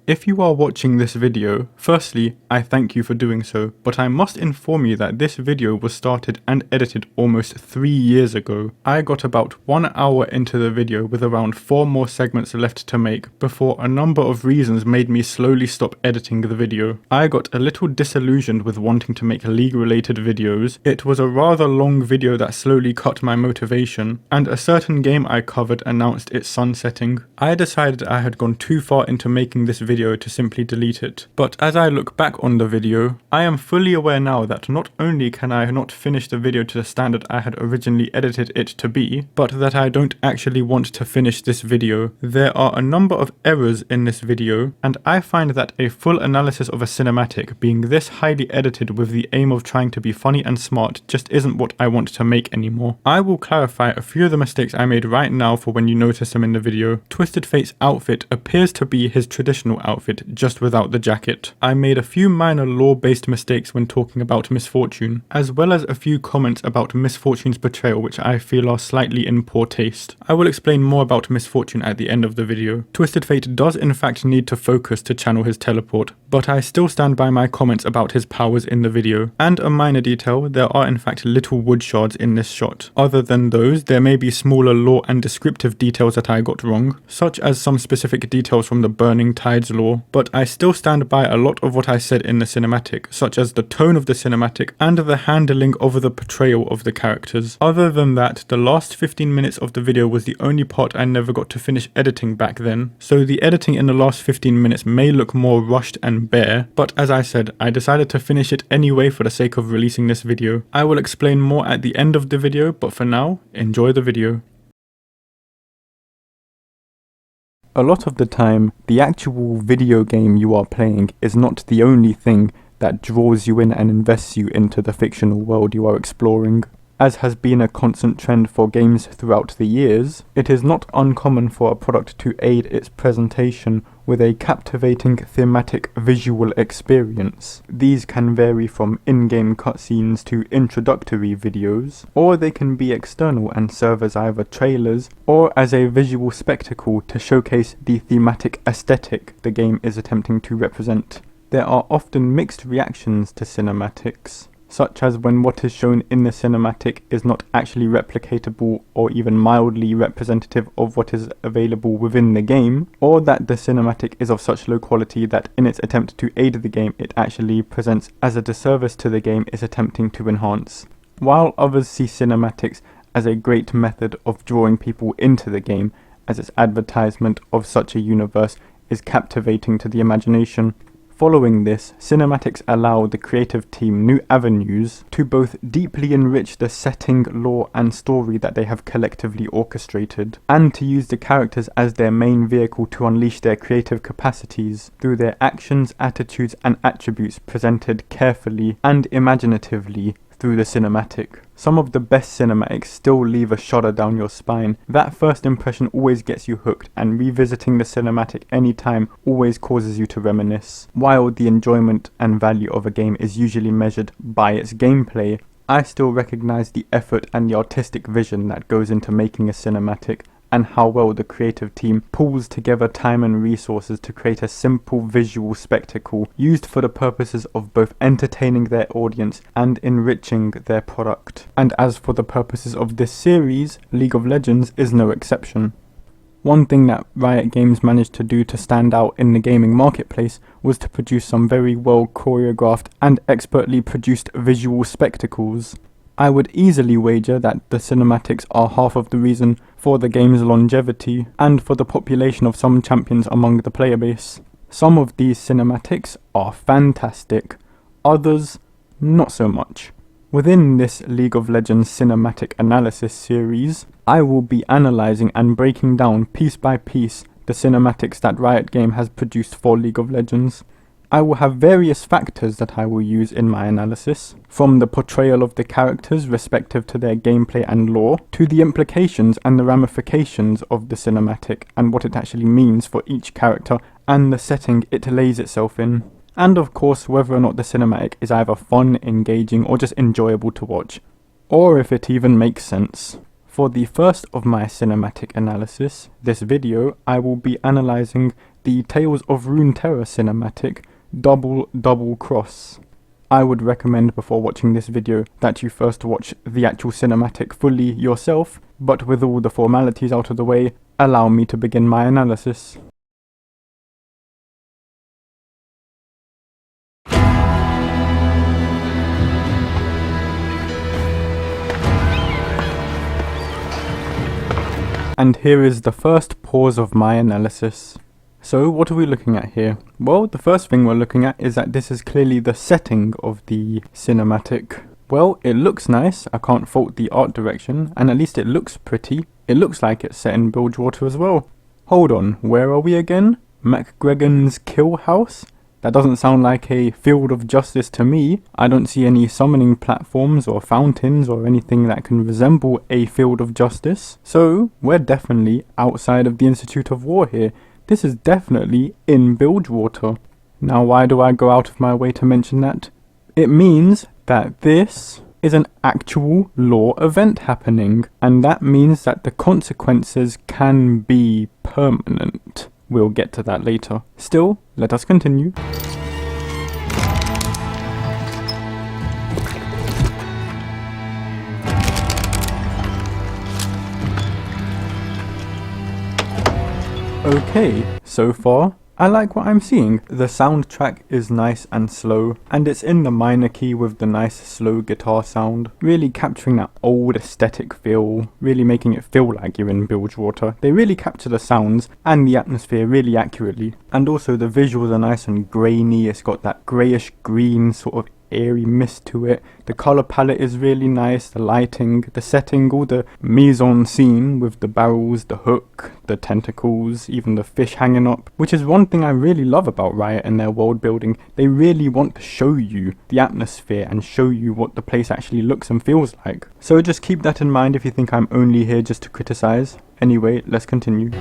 If you are watching this video, firstly, I thank you for doing so, but I must inform you that this video was started and edited almost 3 years ago. I got about 1 hour into the video with around 4 more segments left to make before a number of reasons made me slowly stop editing the video. I got a little disillusioned with wanting to make league related videos. It was a rather long video that slowly cut my motivation, and a certain game I covered announced its sunsetting. I decided I had gone too far into making this video to simply delete it. But as I look back on the video, I am fully aware now that not only can I not finish the video to the standard I had originally edited it to be, but that I don't actually want to finish this video. There are a number of errors in this video, and I find that a full analysis of a cinematic being this highly edited with the aim of trying to be funny and smart just isn't what I want to make anymore. I will clarify a few of the mistakes I made right now for when you notice them in the video. Twisted Fate's outfit appears to be his traditional outfit, just without the jacket. I made a few minor lore-based mistakes when talking about Misfortune, as well as a few comments about Misfortune's betrayal which I feel are slightly in poor taste. I will explain more about Misfortune at the end of the video. Twisted Fate does in fact need to focus to channel his teleport, but I still stand by my comments about his powers in the video. And a minor detail, there are in fact little wood shards in this shot. Other than those, there may be smaller lore and descriptive details that I got wrong, such as some specific details from the Burning Tides lore, but I still stand by a lot of what I said in the cinematic, such as the tone of the cinematic and the handling of the portrayal of the characters. Other than that, the last 15 minutes of the video was the only part I never got to finish editing back then, so the editing in the last 15 minutes may look more rushed and bare, but as I said, I decided to finish it anyway for the sake of releasing this video. I will explain more at the end of the video, but for now, enjoy the video. A lot of the time, the actual video game you are playing is not the only thing that draws you in and invests you into the fictional world you are exploring. As has been a constant trend for games throughout the years, it is not uncommon for a product to aid its presentation with a captivating thematic visual experience. These can vary from in-game cutscenes to introductory videos, or they can be external and serve as either trailers or as a visual spectacle to showcase the thematic aesthetic the game is attempting to represent. There are often mixed reactions to cinematics, such as when what is shown in the cinematic is not actually replicatable or even mildly representative of what is available within the game, or that the cinematic is of such low quality that in its attempt to aid the game it actually presents as a disservice to the game it's attempting to enhance. While others see cinematics as a great method of drawing people into the game, as its advertisement of such a universe is captivating to the imagination. Following this, cinematics allow the creative team new avenues to both deeply enrich the setting, lore and story that they have collectively orchestrated, and to use the characters as their main vehicle to unleash their creative capacities through their actions, attitudes and attributes presented carefully and imaginatively through the cinematic. Some of the best cinematics still leave a shudder down your spine. That first impression always gets you hooked, and revisiting the cinematic anytime always causes you to reminisce. While the enjoyment and value of a game is usually measured by its gameplay, I still recognize the effort and the artistic vision that goes into making a cinematic, and how well the creative team pulls together time and resources to create a simple visual spectacle used for the purposes of both entertaining their audience and enriching their product. And as for the purposes of this series, League of Legends is no exception. One thing that Riot Games managed to do to stand out in the gaming marketplace was to produce some very well choreographed and expertly produced visual spectacles. I would easily wager that the cinematics are half of the reason for the game's longevity and for the population of some champions among the player base. Some of these cinematics are fantastic, others not so much. Within this League of Legends cinematic analysis series, I will be analysing and breaking down piece by piece the cinematics that Riot Games has produced for League of Legends. I will have various factors that I will use in my analysis, from the portrayal of the characters respective to their gameplay and lore, to the implications and the ramifications of the cinematic and what it actually means for each character and the setting it lays itself in. And of course, whether or not the cinematic is either fun, engaging or just enjoyable to watch, or if it even makes sense. For the first of my cinematic analysis, this video, I will be analysing the Tales of Runeterra cinematic, Double Cross. I would recommend before watching this video that you first watch the actual cinematic fully yourself, but with all the formalities out of the way, allow me to begin my analysis. And here is the first pause of my analysis. So what are we looking at here? Well, the first thing we're looking at is that this is clearly the setting of the cinematic. Well, it looks nice, I can't fault the art direction, and at least it looks pretty. It looks like it's set in Bilgewater as well. Hold on, where are we again? MacGregor's Kill House? That doesn't sound like a field of justice to me. I don't see any summoning platforms or fountains or anything that can resemble a field of justice. So, we're definitely outside of the Institute of War here. This is definitely in Bilgewater. Now, why do I go out of my way to mention that? It means that this is an actual law event happening, and that means that the consequences can be permanent. We'll get to that later. Still, let us continue. Okay, so far, I like what I'm seeing. The soundtrack is nice and slow, and it's in the minor key with the nice slow guitar sound, really capturing that old aesthetic feel, really making it feel like you're in Bilgewater. They really capture the sounds and the atmosphere really accurately, and also the visuals are nice and grainy. It's got that greyish green sort of airy mist to it. The colour palette is really nice, the lighting, the setting, all the mise-en-scene with the barrels, the hook, the tentacles, even the fish hanging up, which is one thing I really love about Riot and their world building. They really want to show you the atmosphere and show you what the place actually looks and feels like. So just keep that in mind if you think I'm only here just to criticise. Anyway, let's continue.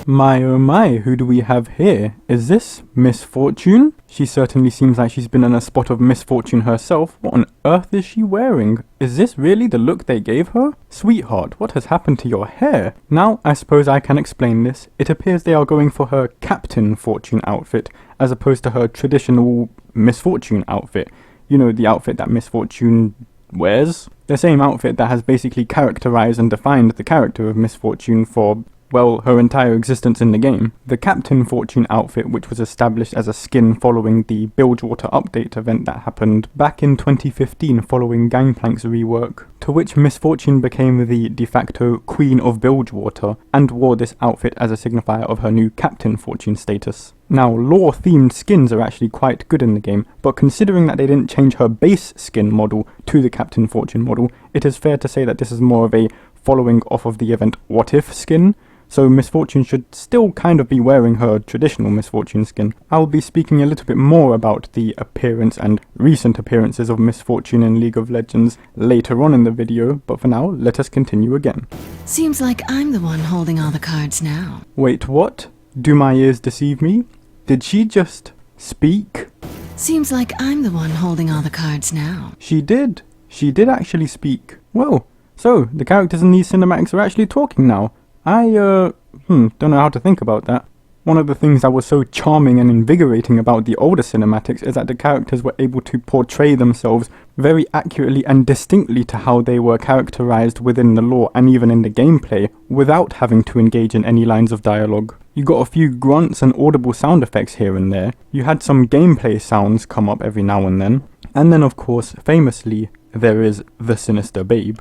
My oh my, who do we have here? Is this Miss Fortune? She certainly seems like she's been in a spot of misfortune herself. What on earth is she wearing? Is this really the look they gave her? Sweetheart, what has happened to your hair? Now, I suppose I can explain this. It appears they are going for her Captain Fortune outfit, as opposed to her traditional Miss Fortune outfit. You know, the outfit that Miss Fortune wears? The same outfit that has basically characterized and defined the character of Miss Fortune for, well, her entire existence in the game. The Captain Fortune outfit, which was established as a skin following the Bilgewater update event that happened back in 2015 following Gangplank's rework, to which Miss Fortune became the de facto Queen of Bilgewater and wore this outfit as a signifier of her new Captain Fortune status. Now, lore-themed skins are actually quite good in the game, but considering that they didn't change her base skin model to the Captain Fortune model, it is fair to say that this is more of a following off of the event What If skin. So Miss Fortune should still kind of be wearing her traditional Miss Fortune skin. I'll be speaking a little bit more about the appearance and recent appearances of Miss Fortune in League of Legends later on in the video, but for now, let us continue again. Seems like I'm the one holding all the cards now. Wait, what? Do my ears deceive me? Did she just speak? Seems like I'm the one holding all the cards now. She did. She did actually speak. Well, so the characters in these cinematics are actually talking now. I, don't know how to think about that. One of the things that was so charming and invigorating about the older cinematics is that the characters were able to portray themselves very accurately and distinctly to how they were characterized within the lore and even in the gameplay, without having to engage in any lines of dialogue. You got a few grunts and audible sound effects here and there. You had some gameplay sounds come up every now and then. And then of course, famously, there is the Sinister Babe.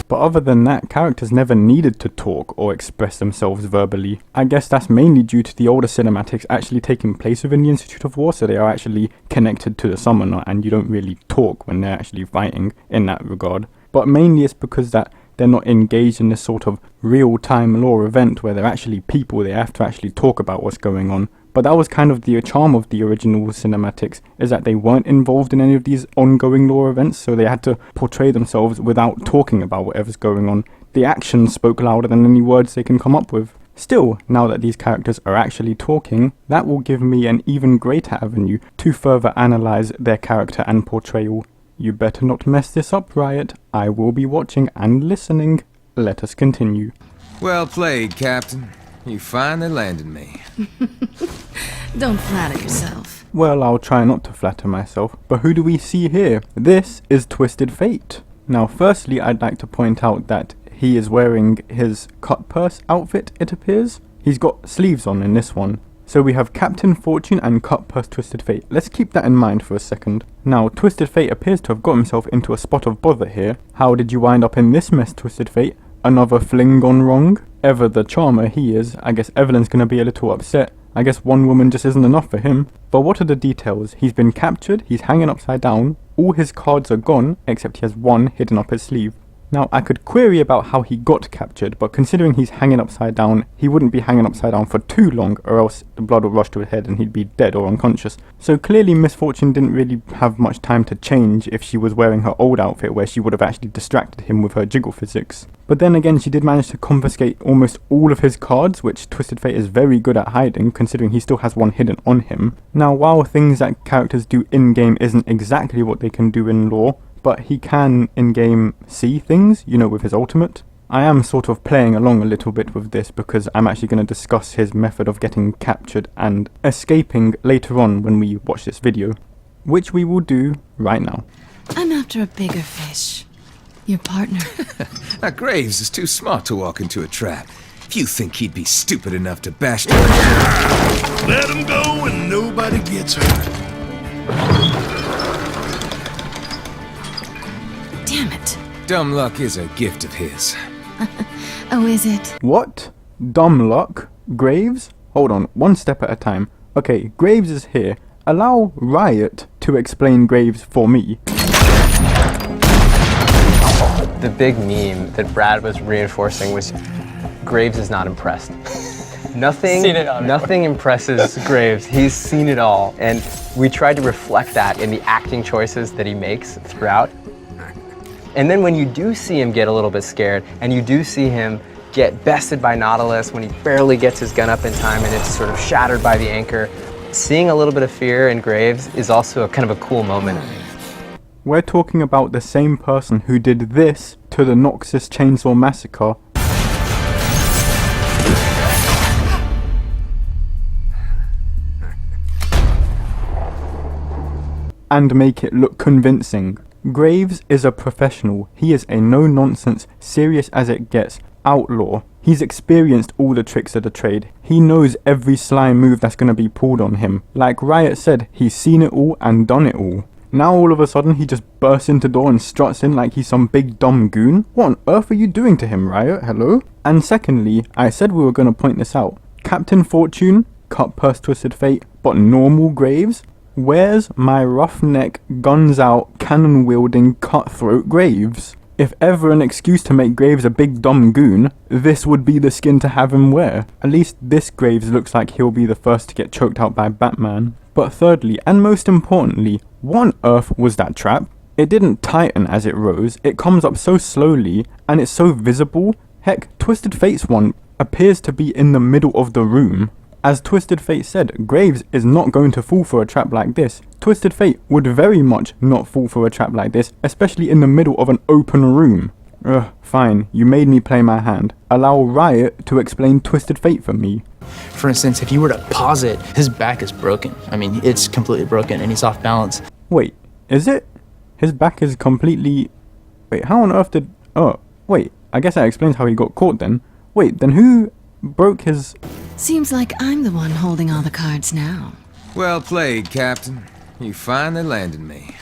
But other than that, characters never needed to talk or express themselves verbally. I guess that's mainly due to the older cinematics actually taking place within the Institute of War, so they are actually connected to the summoner and you don't really talk when they're actually fighting in that regard. But mainly it's because that they're not engaged in this sort of real-time lore event where they're actually people, they have to actually talk about what's going on. But that was kind of the charm of the original cinematics, is that they weren't involved in any of these ongoing lore events, so they had to portray themselves without talking about whatever's going on. The actions spoke louder than any words they can come up with. Still, now that these characters are actually talking, that will give me an even greater avenue to further analyze their character and portrayal. You better not mess this up, Riot. I will be watching and listening. Let us continue. Well played, Captain. You finally landed me. Don't flatter yourself. Well, I'll try not to flatter myself, but who do we see here? This is Twisted Fate. Now, firstly, I'd like to point out that he is wearing his cut purse outfit, it appears. He's got sleeves on in this one. So we have Captain Fortune and Cut Purse Twisted Fate. Let's keep that in mind for a second. Now, Twisted Fate appears to have got himself into a spot of bother here. How did you wind up in this mess, Twisted Fate? Another fling gone wrong? Ever the charmer he is, I guess Evelyn's gonna be a little upset. I guess one woman just isn't enough for him. But what are the details? He's been captured, he's hanging upside down, all his cards are gone, except he has one hidden up his sleeve. Now, I could query about how he got captured, but considering he's hanging upside down, he wouldn't be hanging upside down for too long, or else the blood would rush to his head and he'd be dead or unconscious. So clearly Miss Fortune didn't really have much time to change if she was wearing her old outfit, where she would have actually distracted him with her jiggle physics. But then again, she did manage to confiscate almost all of his cards, which Twisted Fate is very good at hiding, considering he still has one hidden on him. Now, while things that characters do in-game isn't exactly what they can do in lore, but he can in-game see things, you know, with his ultimate. I am sort of playing along a little bit with this because I'm actually going to discuss his method of getting captured and escaping later on when we watch this video, which we will do right now. I'm after a bigger fish. Your partner. Now, Graves is too smart to walk into a trap. If you think he'd be stupid enough to bash... Let him go and nobody gets hurt. Damn it. Dumb luck is a gift of his. Oh, is it? What? Dumb luck? Graves? Hold on, one step at a time. Okay, Graves is here. Allow Riot to explain Graves for me. The big meme that Brad was reinforcing was Graves is not impressed. Nothing impresses Graves. He's seen it all. And we tried to reflect that in the acting choices that he makes throughout. And then when you do see him get a little bit scared, and you do see him get bested by Nautilus when he barely gets his gun up in time and it's sort of shattered by the anchor, seeing a little bit of fear in Graves is also a kind of a cool moment. We're talking about the same person who did this to the Noxus Chainsaw Massacre. And make it look convincing. Graves is a professional. He is a no-nonsense, serious as it gets outlaw. He's experienced all the tricks of the trade. He knows every sly move that's going to be pulled on him. Like Riot said, he's seen it all and done it all. Now all of a sudden he just bursts into door and struts in like he's some big dumb goon? What on earth are you doing to him, Riot? Hello? And secondly, I said we were going to point this out. Captain Fortune, Cut Purse Twisted Fate, but normal Graves? Where's my roughneck, guns out, cannon wielding, cutthroat Graves? If ever an excuse to make Graves a big dumb goon, this would be the skin to have him wear. At least this Graves looks like he'll be the first to get choked out by Batman. But thirdly, and most importantly, what on earth was that trap? It didn't tighten as it rose, it comes up so slowly, and it's so visible. Heck, Twisted Fate's one appears to be in the middle of the room. As Twisted Fate said, Graves is not going to fall for a trap like this. Twisted Fate would very much not fall for a trap like this, especially in the middle of an open room. Fine, you made me play my hand. Allow Riot to explain Twisted Fate for me. For instance, if you were to pause it, his back is broken. I mean, it's completely broken and he's off balance. Wait, is it? His back is completely... Wait, how on earth did... Oh, wait, I guess that explains how he got caught then. Wait, then who broke his... Seems like I'm the one holding all the cards now. Well played, Captain. You finally landed me.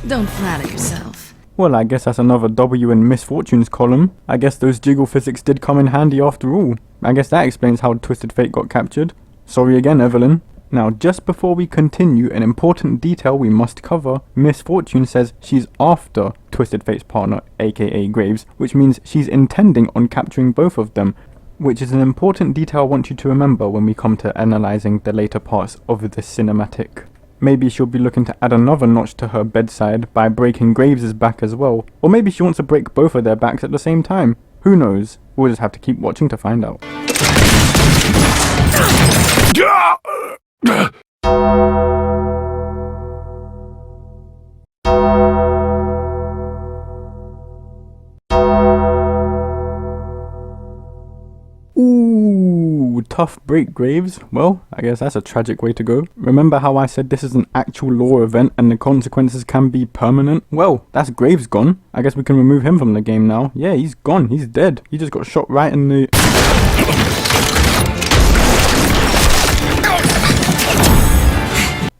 Don't flatter yourself. Well, I guess that's another W in Miss Fortune's column. I guess those jiggle physics did come in handy after all. I guess that explains how Twisted Fate got captured. Sorry again, Evelyn. Now, just before we continue, an important detail we must cover. Miss Fortune says she's after Twisted Fate's partner, aka Graves, which means she's intending on capturing both of them, which is an important detail I want you to remember when we come to analysing the later parts of this cinematic. Maybe she'll be looking to add another notch to her bedside by breaking Graves' back as well. Or maybe she wants to break both of their backs at the same time. Who knows? We'll just have to keep watching to find out. tough break, Graves. Well, I guess that's a tragic way to go. Remember how I said this is an actual law event and the consequences can be permanent? Well, that's Graves gone. I guess we can remove him from the game now. Yeah, he's gone. He's dead. He just got shot right in the...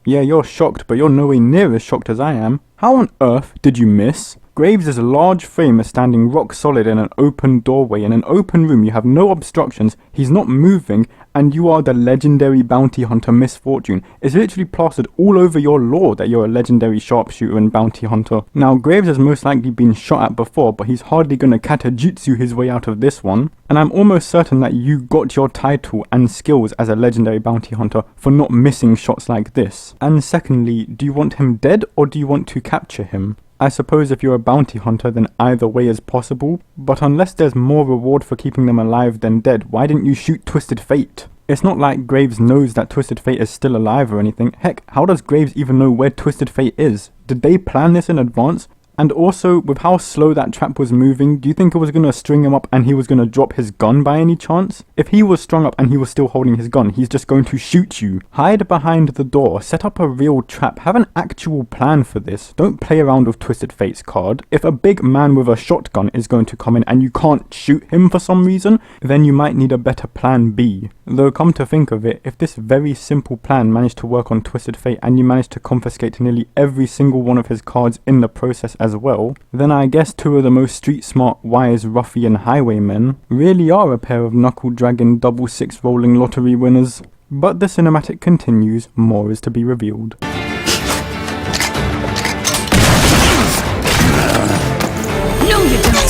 Yeah, you're shocked, but you're nowhere near as shocked as I am. How on earth did you miss? Graves' large frame is standing rock solid in an open doorway. In an open room, you have no obstructions, he's not moving, and you are the legendary bounty hunter Misfortune. It's literally plastered all over your lore that you're a legendary sharpshooter and bounty hunter. Now, Graves has most likely been shot at before, but he's hardly gonna katajutsu his way out of this one. And I'm almost certain that you got your title and skills as a legendary bounty hunter for not missing shots like this. And secondly, do you want him dead or do you want to capture him? I suppose if you're a bounty hunter then either way is possible, but unless there's more reward for keeping them alive than dead, why didn't you shoot Twisted Fate? It's not like Graves knows that Twisted Fate is still alive or anything. Heck, how does Graves even know where Twisted Fate is? Did they plan this in advance? And also, with how slow that trap was moving, do you think it was going to string him up and he was going to drop his gun by any chance? If he was strung up and he was still holding his gun, he's just going to shoot you. Hide behind the door, set up a real trap, have an actual plan for this. Don't play around with Twisted Fate's card. If a big man with a shotgun is going to come in and you can't shoot him for some reason, then you might need a better plan B. Though come to think of it, if this very simple plan managed to work on Twisted Fate and you managed to confiscate nearly every single one of his cards in the process as well, then I guess two of the most street smart, wise, ruffian highwaymen really are a pair of knuckle-dragging double six rolling lottery winners. But the cinematic continues, more is to be revealed. No, you don't.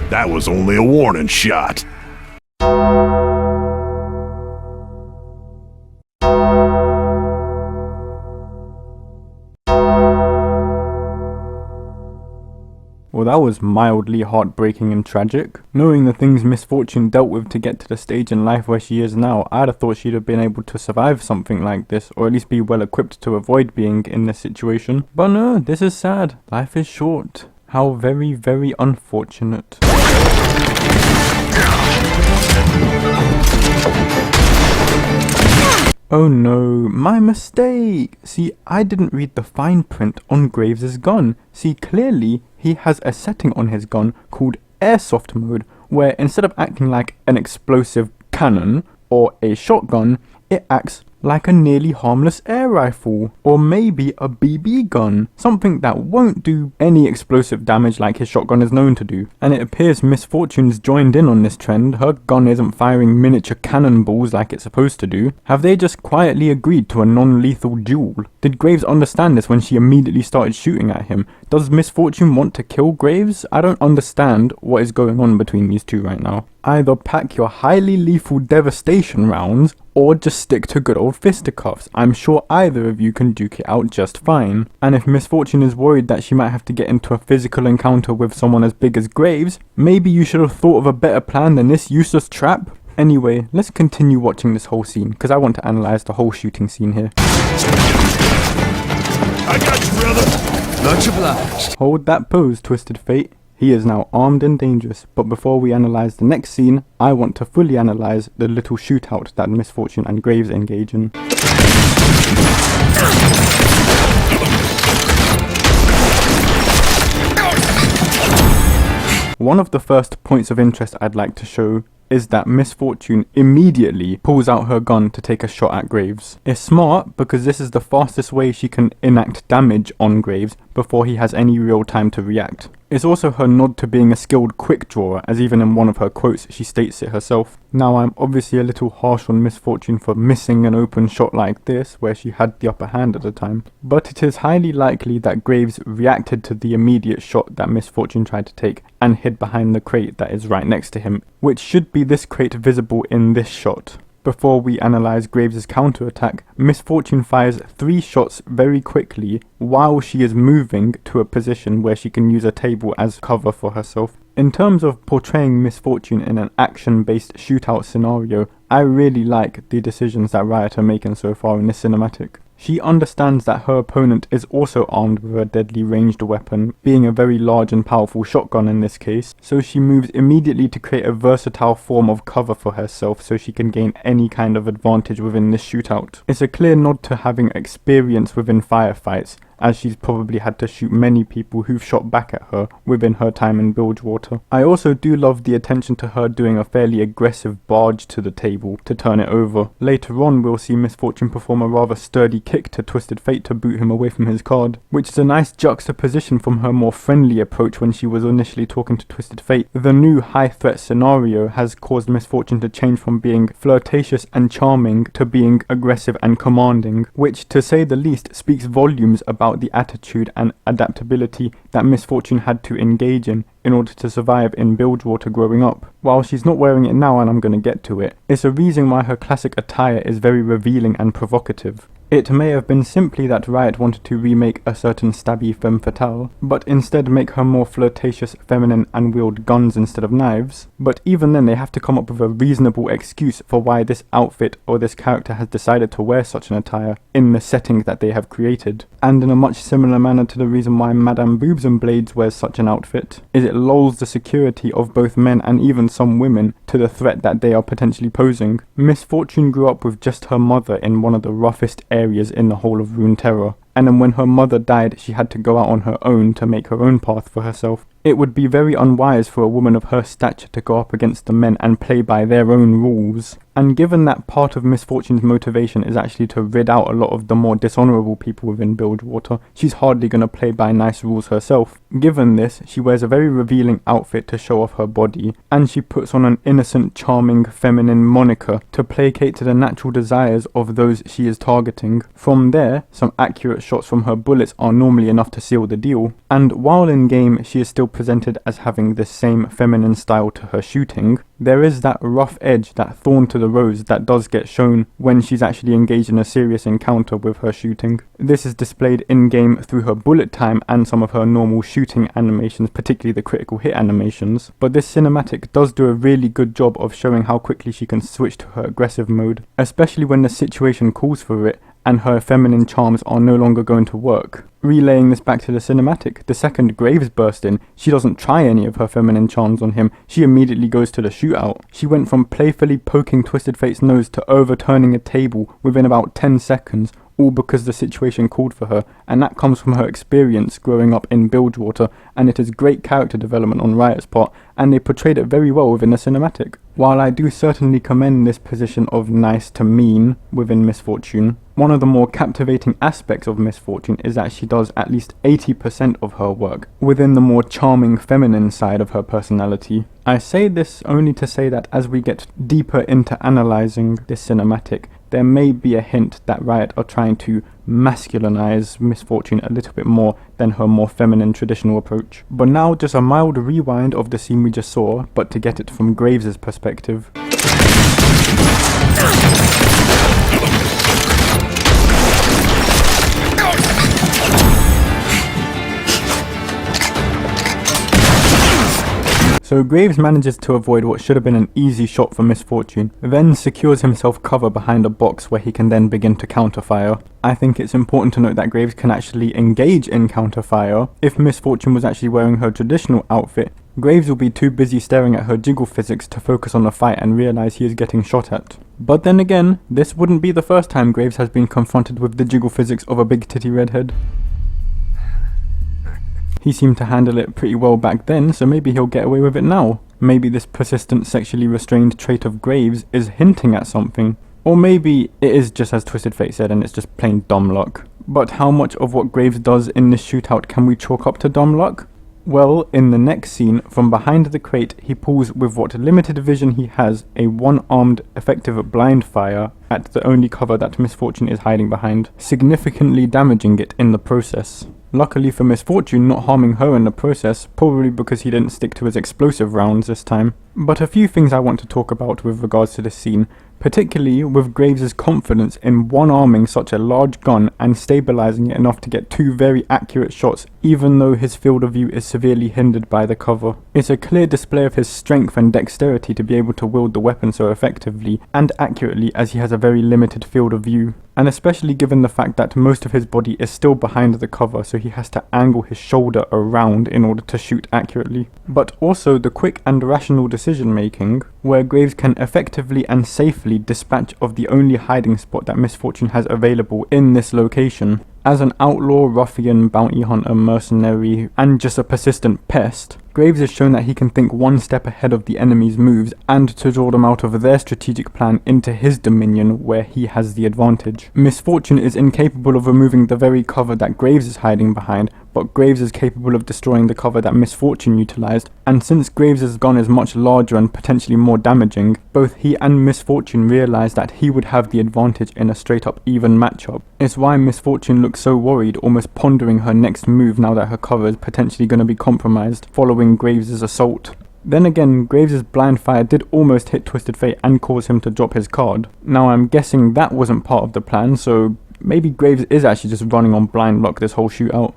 That was only a warning shot. Well, that was mildly heartbreaking and tragic. Knowing the things Misfortune dealt with to get to the stage in life where she is now, I'd have thought she'd have been able to survive something like this, or at least be well equipped to avoid being in this situation. But no, this is sad. Life is short. How very, very unfortunate. Oh no, my mistake! See, I didn't read the fine print on Graves' gun. See, clearly, he has a setting on his gun called Airsoft Mode, where instead of acting like an explosive cannon or a shotgun, it acts like a nearly harmless air rifle, or maybe a BB gun, something that won't do any explosive damage like his shotgun is known to do. And it appears Misfortune's joined in on this trend. Her gun isn't firing miniature cannonballs like it's supposed to do. Have they just quietly agreed to a non-lethal duel? Did Graves understand this when she immediately started shooting at him? Does Misfortune want to kill Graves? I don't understand what is going on between these two right now. Either pack your highly lethal devastation rounds, or just stick to good old fisticuffs. I'm sure either of you can duke it out just fine. And if Misfortune is worried that she might have to get into a physical encounter with someone as big as Graves, maybe you should have thought of a better plan than this useless trap. Anyway, let's continue watching this whole scene, because I want to analyse the whole shooting scene here. I got you, brother. Much obliged. Hold that pose, Twisted Fate. He is now armed and dangerous, but before we analyse the next scene, I want to fully analyse the little shootout that Misfortune and Graves engage in. One of the first points of interest I'd like to show is that Misfortune immediately pulls out her gun to take a shot at Graves. It's smart because this is the fastest way she can enact damage on Graves before he has any real time to react. It's also her nod to being a skilled quick drawer, as even in one of her quotes she states it herself. Now, I'm obviously a little harsh on Misfortune for missing an open shot like this where she had the upper hand at the time, but it is highly likely that Graves reacted to the immediate shot that Misfortune tried to take and hid behind the crate that is right next to him, which should be this crate visible in this shot. Before we analyse Graves' counterattack, Misfortune fires 3 shots very quickly while she is moving to a position where she can use a table as cover for herself. In terms of portraying Misfortune in an action-based shootout scenario, I really like the decisions that Riot are making so far in this cinematic. She understands that her opponent is also armed with a deadly ranged weapon, being a very large and powerful shotgun in this case, so she moves immediately to create a versatile form of cover for herself so she can gain any kind of advantage within this shootout. It's a clear nod to having experience within firefights, as she's probably had to shoot many people who've shot back at her within her time in Bilgewater. I also do love the attention to her doing a fairly aggressive barge to the table to turn it over. Later on we'll see Miss Fortune perform a rather sturdy kick to Twisted Fate to boot him away from his card, which is a nice juxtaposition from her more friendly approach when she was initially talking to Twisted Fate. The new high threat scenario has caused Miss Fortune to change from being flirtatious and charming to being aggressive and commanding, which to say the least speaks volumes about the attitude and adaptability that Miss Fortune had to engage in order to survive in Bilgewater growing up. While she's not wearing it now, and I'm going to get to it, it's a reason why her classic attire is very revealing and provocative. It may have been simply that Riot wanted to remake a certain stabby femme fatale, but instead make her more flirtatious, feminine and wield guns instead of knives. But even then they have to come up with a reasonable excuse for why this outfit or this character has decided to wear such an attire in the setting that they have created. And in a much similar manner to the reason why Madame Boobs and Blades wears such an outfit, is it lulls the security of both men and even some women to the threat that they are potentially posing. Miss Fortune grew up with just her mother in one of the roughest areas in the whole of Runeterra, and then when her mother died she had to go out on her own to make her own path for herself. It would be very unwise for a woman of her stature to go up against the men and play by their own rules. And given that part of Miss Fortune's motivation is actually to rid out a lot of the more dishonourable people within Bilgewater, she's hardly going to play by nice rules herself. Given this, she wears a very revealing outfit to show off her body, and she puts on an innocent, charming, feminine moniker to placate to the natural desires of those she is targeting. From there, some accurate shots from her bullets are normally enough to seal the deal. And while in game she is still presented as having this same feminine style to her shooting, there is that rough edge, that thorn to the rose that does get shown when she's actually engaged in a serious encounter with her shooting. This is displayed in-game through her bullet time and some of her normal shooting animations, particularly the critical hit animations, but this cinematic does do a really good job of showing how quickly she can switch to her aggressive mode, especially when the situation calls for it and her feminine charms are no longer going to work. Relaying this back to the cinematic, the second Graves burst in, she doesn't try any of her feminine charms on him, she immediately goes to the shootout. She went from playfully poking Twisted Fate's nose to overturning a table within about 10 seconds, all because the situation called for her, and that comes from her experience growing up in Bilgewater, and it is great character development on Riot's part, and they portrayed it very well within the cinematic. While I do certainly commend this position of nice to mean within Miss Fortune, one of the more captivating aspects of Miss Fortune is that she does at least 80% of her work within the more charming feminine side of her personality. I say this only to say that as we get deeper into analysing this cinematic, there may be a hint that Riot are trying to masculinize Miss Fortune a little bit more than her more feminine traditional approach. But now just a mild rewind of the scene we just saw, but to get it from Graves' perspective. So Graves manages to avoid what should have been an easy shot for Miss Fortune, then secures himself cover behind a box where he can then begin to counterfire. I think it's important to note that Graves can actually engage in counterfire. If Miss Fortune was actually wearing her traditional outfit, Graves will be too busy staring at her jiggle physics to focus on the fight and realise he is getting shot at. But then again, this wouldn't be the first time Graves has been confronted with the jiggle physics of a big titty redhead. He seemed to handle it pretty well back then, so maybe he'll get away with it now. Maybe this persistent sexually restrained trait of Graves is hinting at something. Or maybe it is just as Twisted Fate said and it's just plain dumb luck. But how much of what Graves does in this shootout can we chalk up to dumb luck? Well, in the next scene, from behind the crate, he pulls with what limited vision he has a one-armed effective blind fire at the only cover that Miss Fortune is hiding behind, significantly damaging it in the process. Luckily for Miss Fortune, not harming her in the process, probably because he didn't stick to his explosive rounds this time. But a few things I want to talk about with regards to this scene. particularly with Graves' confidence in one-arming such a large gun and stabilizing it enough to get 2 very accurate shots even though his field of view is severely hindered by the cover. It's a clear display of his strength and dexterity to be able to wield the weapon so effectively and accurately, as he has a very limited field of view, and especially given the fact that most of his body is still behind the cover, so he has to angle his shoulder around in order to shoot accurately. But also the quick and rational decision making, where Graves can effectively and safely dispatch of the only hiding spot that Miss Fortune has available in this location. As an outlaw, ruffian, bounty hunter, mercenary, and just a persistent pest, Graves has shown that he can think one step ahead of the enemy's moves and to draw them out of their strategic plan into his dominion where he has the advantage. Miss Fortune is incapable of removing the very cover that Graves is hiding behind, but Graves is capable of destroying the cover that Miss Fortune utilized, and since Graves' gun is much larger and potentially more damaging, both he and Miss Fortune realized that he would have the advantage in a straight up even matchup. It's why Miss Fortune looks so worried, almost pondering her next move now that her cover is potentially going to be compromised following Graves' assault. Then again, Graves' blind fire did almost hit Twisted Fate and cause him to drop his card. Now I'm guessing that wasn't part of the plan, so maybe Graves is actually just running on blind luck this whole shootout.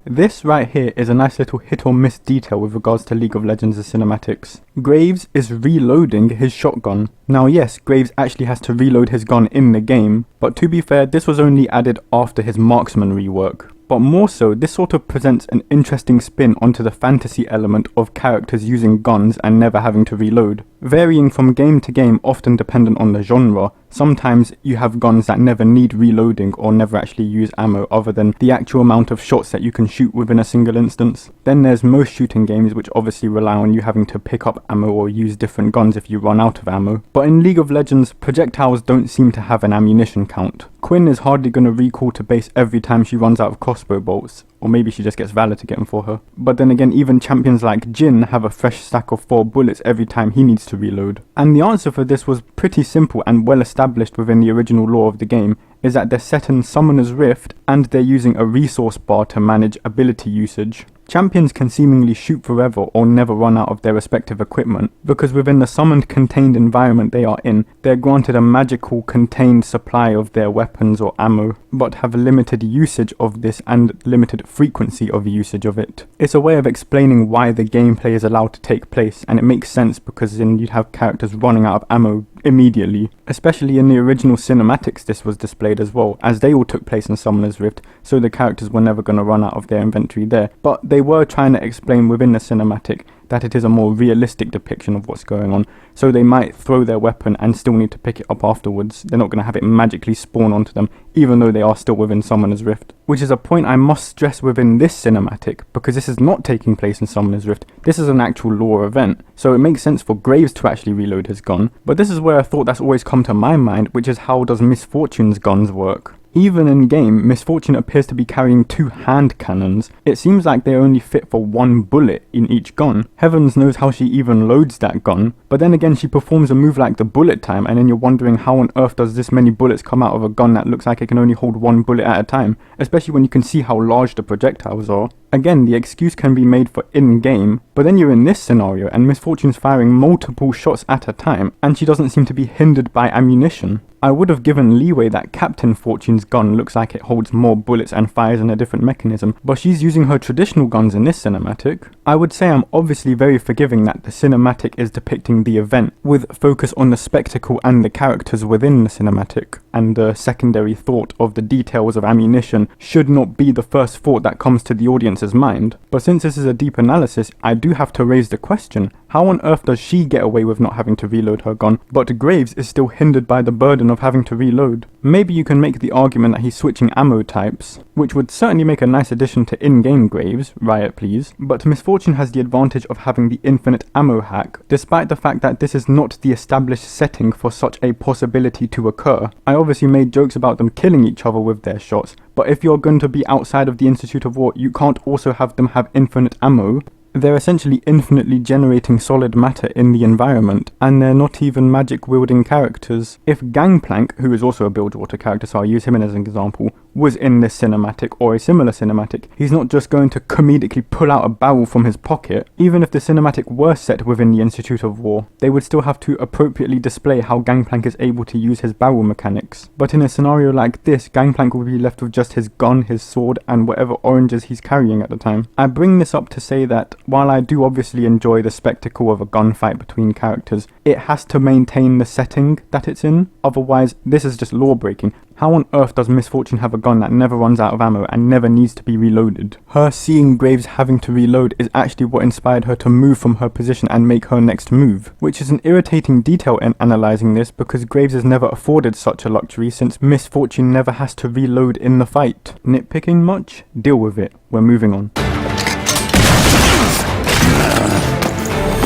This right here is a nice little hit or miss detail with regards to League of Legends' cinematics. Graves is reloading his shotgun. Now yes, Graves actually has to reload his gun in the game, but to be fair, this was only added after his marksman rework. But more so, this sort of presents an interesting spin onto the fantasy element of characters using guns and never having to reload. Varying from game to game, often dependent on the genre, sometimes you have guns that never need reloading or never actually use ammo other than the actual amount of shots that you can shoot within a single instance. Then there's most shooting games which obviously rely on you having to pick up ammo or use different guns if you run out of ammo. But in League of Legends, projectiles don't seem to have an ammunition count. Quinn is hardly going to recall to base every time she runs out of crossbow bolts, or maybe she just gets Valor to get them for her. But then again, even champions like Jhin have a fresh stack of 4 bullets every time he needs to reload. And the answer for this was pretty simple and well established within the original lore of the game, is that they're set in Summoner's Rift and they're using a resource bar to manage ability usage. Champions can seemingly shoot forever or never run out of their respective equipment, because within the summoned contained environment they are in, they're granted a magical contained supply of their weapons or ammo, but have limited usage of this and limited frequency of usage of it. It's a way of explaining why the gameplay is allowed to take place, and it makes sense because then you'd have characters running out of ammo immediately. Especially in the original cinematics this was displayed as well, as they all took place in Summoner's Rift, so the characters were never going to run out of their inventory there. But they were trying to explain within the cinematic that it is a more realistic depiction of what's going on, so they might throw their weapon and still need to pick it up afterwards. They're not going to have it magically spawn onto them, even though they are still within Summoner's Rift. Which is a point I must stress within this cinematic, because this is not taking place in Summoner's Rift. This is an actual lore event, so it makes sense for Graves to actually reload his gun. But this is where a thought that's always come to my mind, which is how does Miss Fortune's guns work? Even in game, Miss Fortune appears to be carrying 2 hand cannons. It seems like they only fit for 1 bullet in each gun. Heavens knows how she even loads that gun. But then again, she performs a move like the bullet time, and then you're wondering how on earth does this many bullets come out of a gun that looks like it can only hold 1 bullet at a time, especially when you can see how large the projectiles are. Again, the excuse can be made for in-game, but then you're in this scenario and Miss Fortune's firing multiple shots at a time, and she doesn't seem to be hindered by ammunition. I would have given leeway that Captain Fortune's gun looks like it holds more bullets and fires in a different mechanism, but she's using her traditional guns in this cinematic. I would say I'm obviously very forgiving that the cinematic is depicting the event, with focus on the spectacle and the characters within the cinematic, and the secondary thought of the details of ammunition should not be the first thought that comes to the audience's mind. But since this is a deep analysis, I do have to raise the question, how on earth does she get away with not having to reload her gun, but Graves is still hindered by the burden of having to reload? Maybe you can make the argument that he's switching ammo types, which would certainly make a nice addition to in-game Graves, riot please, but Miss Fortune has the advantage of having the infinite ammo hack, despite the fact that this is not the established setting for such a possibility to occur. I obviously made jokes about them killing each other with their shots, but if you're going to be outside of the Institute of War, you can't also have them have infinite ammo. They're essentially infinitely generating solid matter in the environment, and they're not even magic-wielding characters. If Gangplank, who is also a Bilgewater character, so I'll use him as an example, was in this cinematic or a similar cinematic, he's not just going to comedically pull out a barrel from his pocket. Even if the cinematic were set within the Institute of War, they would still have to appropriately display how Gangplank is able to use his barrel mechanics. But in a scenario like this, Gangplank will be left with just his gun, his sword, and whatever oranges he's carrying at the time. I bring this up to say that while I do obviously enjoy the spectacle of a gunfight between characters, it has to maintain the setting that it's in, otherwise this is just law breaking. How on earth does Miss Fortune have a gun that never runs out of ammo and never needs to be reloaded? Her seeing Graves having to reload is actually what inspired her to move from her position and make her next move, which is an irritating detail in analysing this because Graves is never afforded such a luxury since Miss Fortune never has to reload in the fight. Nitpicking much? Deal with it. We're moving on.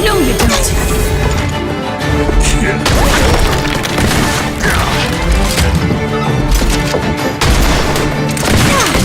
No, you don't.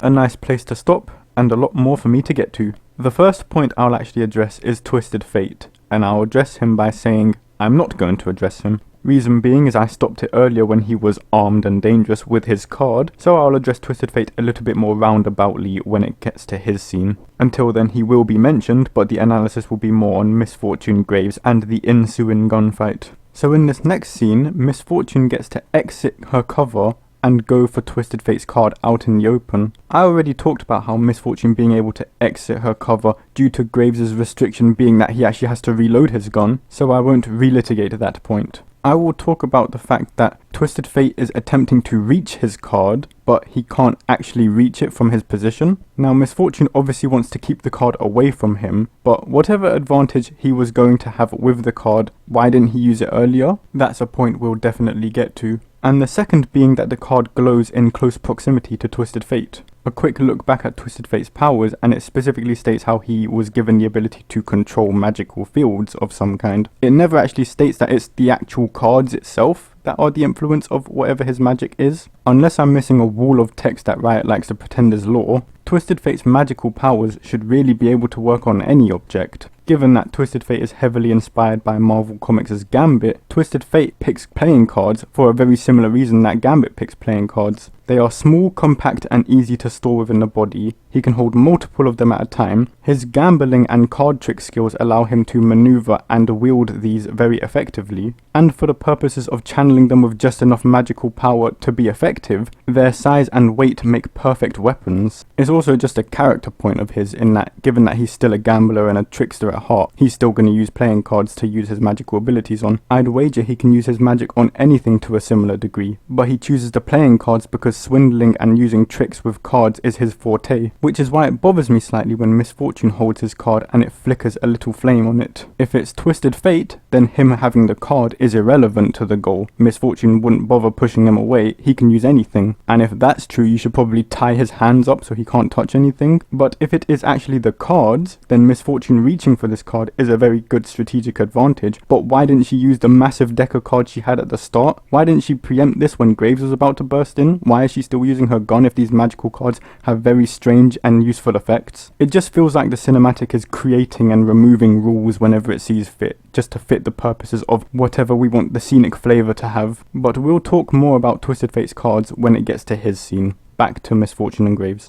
A nice place to stop, and a lot more for me to get to. The first point I'll actually address is Twisted Fate, and I'll address him by saying I'm not going to address him. Reason being is I stopped it earlier when he was armed and dangerous with his card, so I'll address Twisted Fate a little bit more roundaboutly when it gets to his scene. Until then he will be mentioned, but the analysis will be more on Miss Fortune, Graves, and the ensuing gunfight. So in this next scene, Miss Fortune gets to exit her cover and go for Twisted Fate's card out in the open. I already talked about how Miss Fortune being able to exit her cover due to Graves' restriction being that he actually has to reload his gun, so I won't relitigate that point. I will talk about the fact that Twisted Fate is attempting to reach his card, but he can't actually reach it from his position. Now Miss Fortune obviously wants to keep the card away from him, but whatever advantage he was going to have with the card, why didn't he use it earlier? That's a point we'll definitely get to. And the second being that the card glows in close proximity to Twisted Fate. A quick look back at Twisted Fate's powers, and it specifically states how he was given the ability to control magical fields of some kind. It never actually states that it's the actual cards itself that are the influence of whatever his magic is. Unless I'm missing a wall of text that Riot likes to pretend is lore, Twisted Fate's magical powers should really be able to work on any object. Given that Twisted Fate is heavily inspired by Marvel Comics' Gambit, Twisted Fate picks playing cards for a very similar reason that Gambit picks playing cards. They are small, compact, and easy to store within the body. He can hold multiple of them at a time. His gambling and card trick skills allow him to maneuver and wield these very effectively. And for the purposes of channeling them with just enough magical power to be effective, their size and weight make perfect weapons. It's also just a character point of his in that, given that he's still a gambler and a trickster at heart, he's still going to use playing cards to use his magical abilities on. I'd wager he can use his magic on anything to a similar degree, but he chooses the playing cards because swindling and using tricks with cards is his forte, which is why it bothers me slightly when Miss Fortune holds his card and it flickers a little flame on it. If it's Twisted Fate, then him having the card is irrelevant to the goal. Miss Fortune wouldn't bother pushing him away, he can use anything. And if that's true, you should probably tie his hands up so he can't touch anything. But if it is actually the cards, then Miss Fortune reaching for this card is a very good strategic advantage. But why didn't she use the massive deck of cards she had at the start? Why didn't she preempt this when Graves was about to burst in? Why is she still using her gun if these magical cards have very strange and useful effects? It just feels like the cinematic is creating and removing rules whenever it sees fit, just to fit the purposes of whatever we want the scenic flavour to have. But we'll talk more about Twisted Fate's cards when it gets to his scene. Back to Miss Fortune and Graves.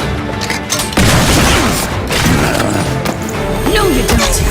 No, you don't.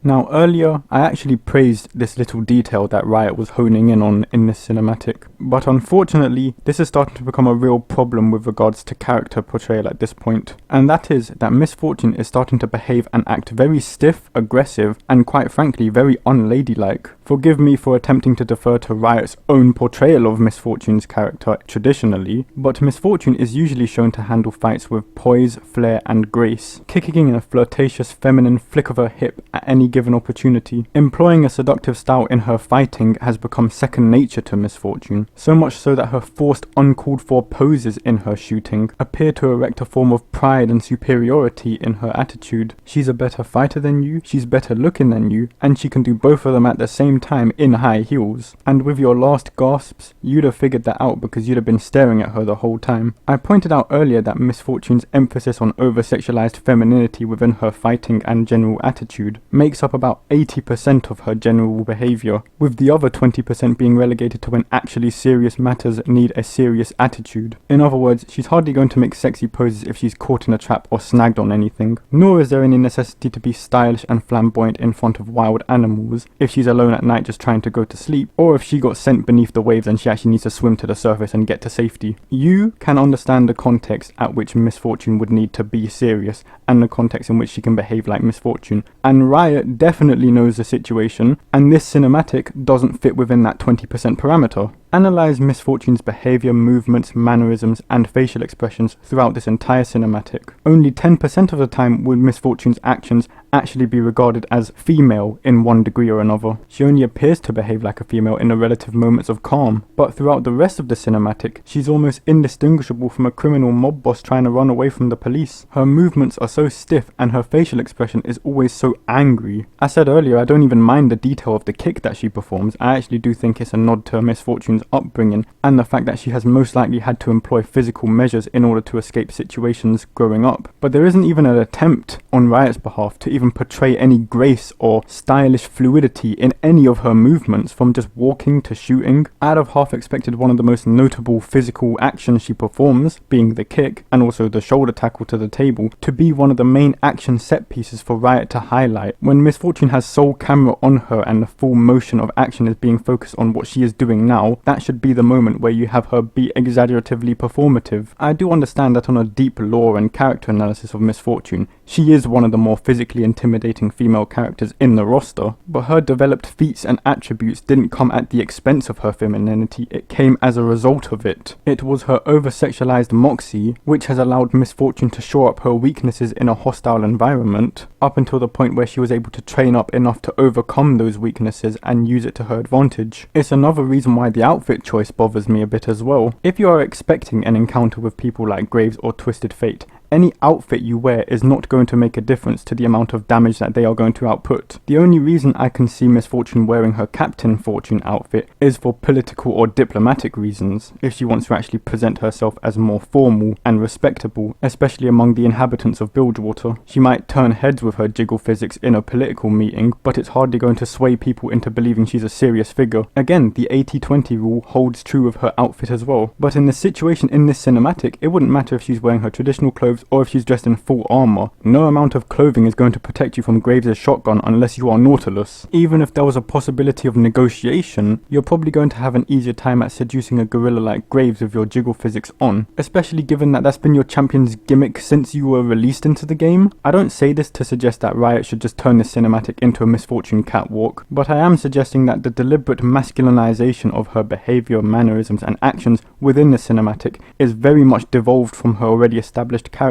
Now earlier, I actually praised this little detail that Riot was honing in on in this cinematic, but unfortunately, this is starting to become a real problem with regards to character portrayal at this point, and that is that Miss Fortune is starting to behave and act very stiff, aggressive, and quite frankly, very unladylike. Forgive me for attempting to defer to Riot's own portrayal of Miss Fortune's character traditionally, but Miss Fortune is usually shown to handle fights with poise, flair, and grace, kicking in a flirtatious feminine flick of her hip at any given opportunity. Employing a seductive style in her fighting has become second nature to Miss Fortune, so much so that her forced uncalled for poses in her shooting appear to erect a form of pride and superiority in her attitude. She's a better fighter than you, she's better looking than you, and she can do both of them at the same same time in high heels, and with your last gasps, you'd have figured that out because you'd have been staring at her the whole time. I pointed out earlier that Miss Fortune's emphasis on over-sexualized femininity within her fighting and general attitude makes up about 80% of her general behavior, with the other 20% being relegated to when actually serious matters need a serious attitude. In other words, she's hardly going to make sexy poses if she's caught in a trap or snagged on anything, nor is there any necessity to be stylish and flamboyant in front of wild animals if she's alone at night just trying to go to sleep, or if she got sent beneath the waves and she actually needs to swim to the surface and get to safety. You can understand the context at which Miss Fortune would need to be serious, and the context in which she can behave like Miss Fortune, and Riot definitely knows the situation, and this cinematic doesn't fit within that 20% parameter. Analyze Miss Fortune's behavior, movements, mannerisms, and facial expressions throughout this entire cinematic. Only 10% of the time would Miss Fortune's actions actually be regarded as female in one degree or another. She only appears to behave like a female in the relative moments of calm, but throughout the rest of the cinematic, she's almost indistinguishable from a criminal mob boss trying to run away from the police. Her movements are so stiff and her facial expression is always so angry. I said earlier I don't even mind the detail of the kick that she performs. I actually do think it's a nod to Miss Fortune's upbringing and the fact that she has most likely had to employ physical measures in order to escape situations growing up. But there isn't even an attempt on Riot's behalf to even portray any grace or stylish fluidity in any of her movements, from just walking to shooting. I'd have half expected one of the most notable physical actions she performs, being the kick and also the shoulder tackle to the table, to be one of the main action set pieces for Riot to highlight. When Miss Fortune has sole camera on her and the full motion of action is being focused on what she is doing now, that should be the moment where you have her be exaggeratively performative. I do understand that on a deep lore and character analysis of Miss Fortune, she is one of the more physically intimidating female characters in the roster, but her developed feats and attributes didn't come at the expense of her femininity, it came as a result of it. It was her over-sexualized moxie which has allowed Miss Fortune to shore up her weaknesses in a hostile environment, up until the point where she was able to train up enough to overcome those weaknesses and use it to her advantage. It's another reason why the outfit choice bothers me a bit as well. If you are expecting an encounter with people like Graves or Twisted Fate, any outfit you wear is not going to make a difference to the amount of damage that they are going to output. The only reason I can see Miss Fortune wearing her Captain Fortune outfit is for political or diplomatic reasons, if she wants to actually present herself as more formal and respectable, especially among the inhabitants of Bilgewater. She might turn heads with her jiggle physics in a political meeting, but it's hardly going to sway people into believing she's a serious figure. Again, the 80-20 rule holds true with her outfit as well, but in the situation in this cinematic, it wouldn't matter if she's wearing her traditional clothes or if she's dressed in full armor. No amount of clothing is going to protect you from Graves' shotgun unless you are Nautilus. Even if there was a possibility of negotiation, you're probably going to have an easier time at seducing a gorilla like Graves with your jiggle physics on, especially given that that's been your champion's gimmick since you were released into the game. I don't say this to suggest that Riot should just turn this cinematic into a Miss Fortune catwalk, but I am suggesting that the deliberate masculinization of her behavior, mannerisms and actions within the cinematic is very much devolved from her already established character,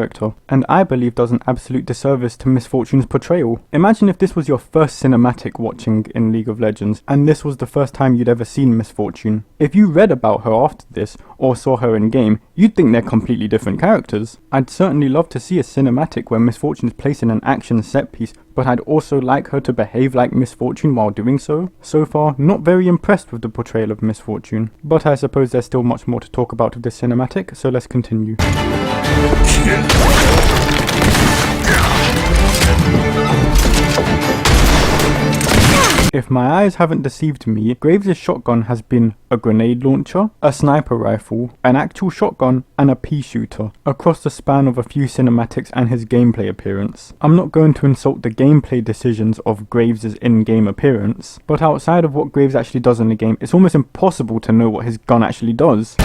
and I believe does an absolute disservice to Miss Fortune's portrayal. Imagine if this was your first cinematic watching in League of Legends, and this was the first time you'd ever seen Miss Fortune. If you read about her after this, or saw her in game, you'd think they're completely different characters. I'd certainly love to see a cinematic where Miss Fortune's placed in an action set piece, but I'd also like her to behave like Miss Fortune while doing so. So far, not very impressed with the portrayal of Miss Fortune, but I suppose there's still much more to talk about with this cinematic, so let's continue. If my eyes haven't deceived me, Graves' shotgun has been a grenade launcher, a sniper rifle, an actual shotgun, and a pea shooter, across the span of a few cinematics and his gameplay appearance. I'm not going to insult the gameplay decisions of Graves' in-game appearance, but outside of what Graves actually does in the game, it's almost impossible to know what his gun actually does.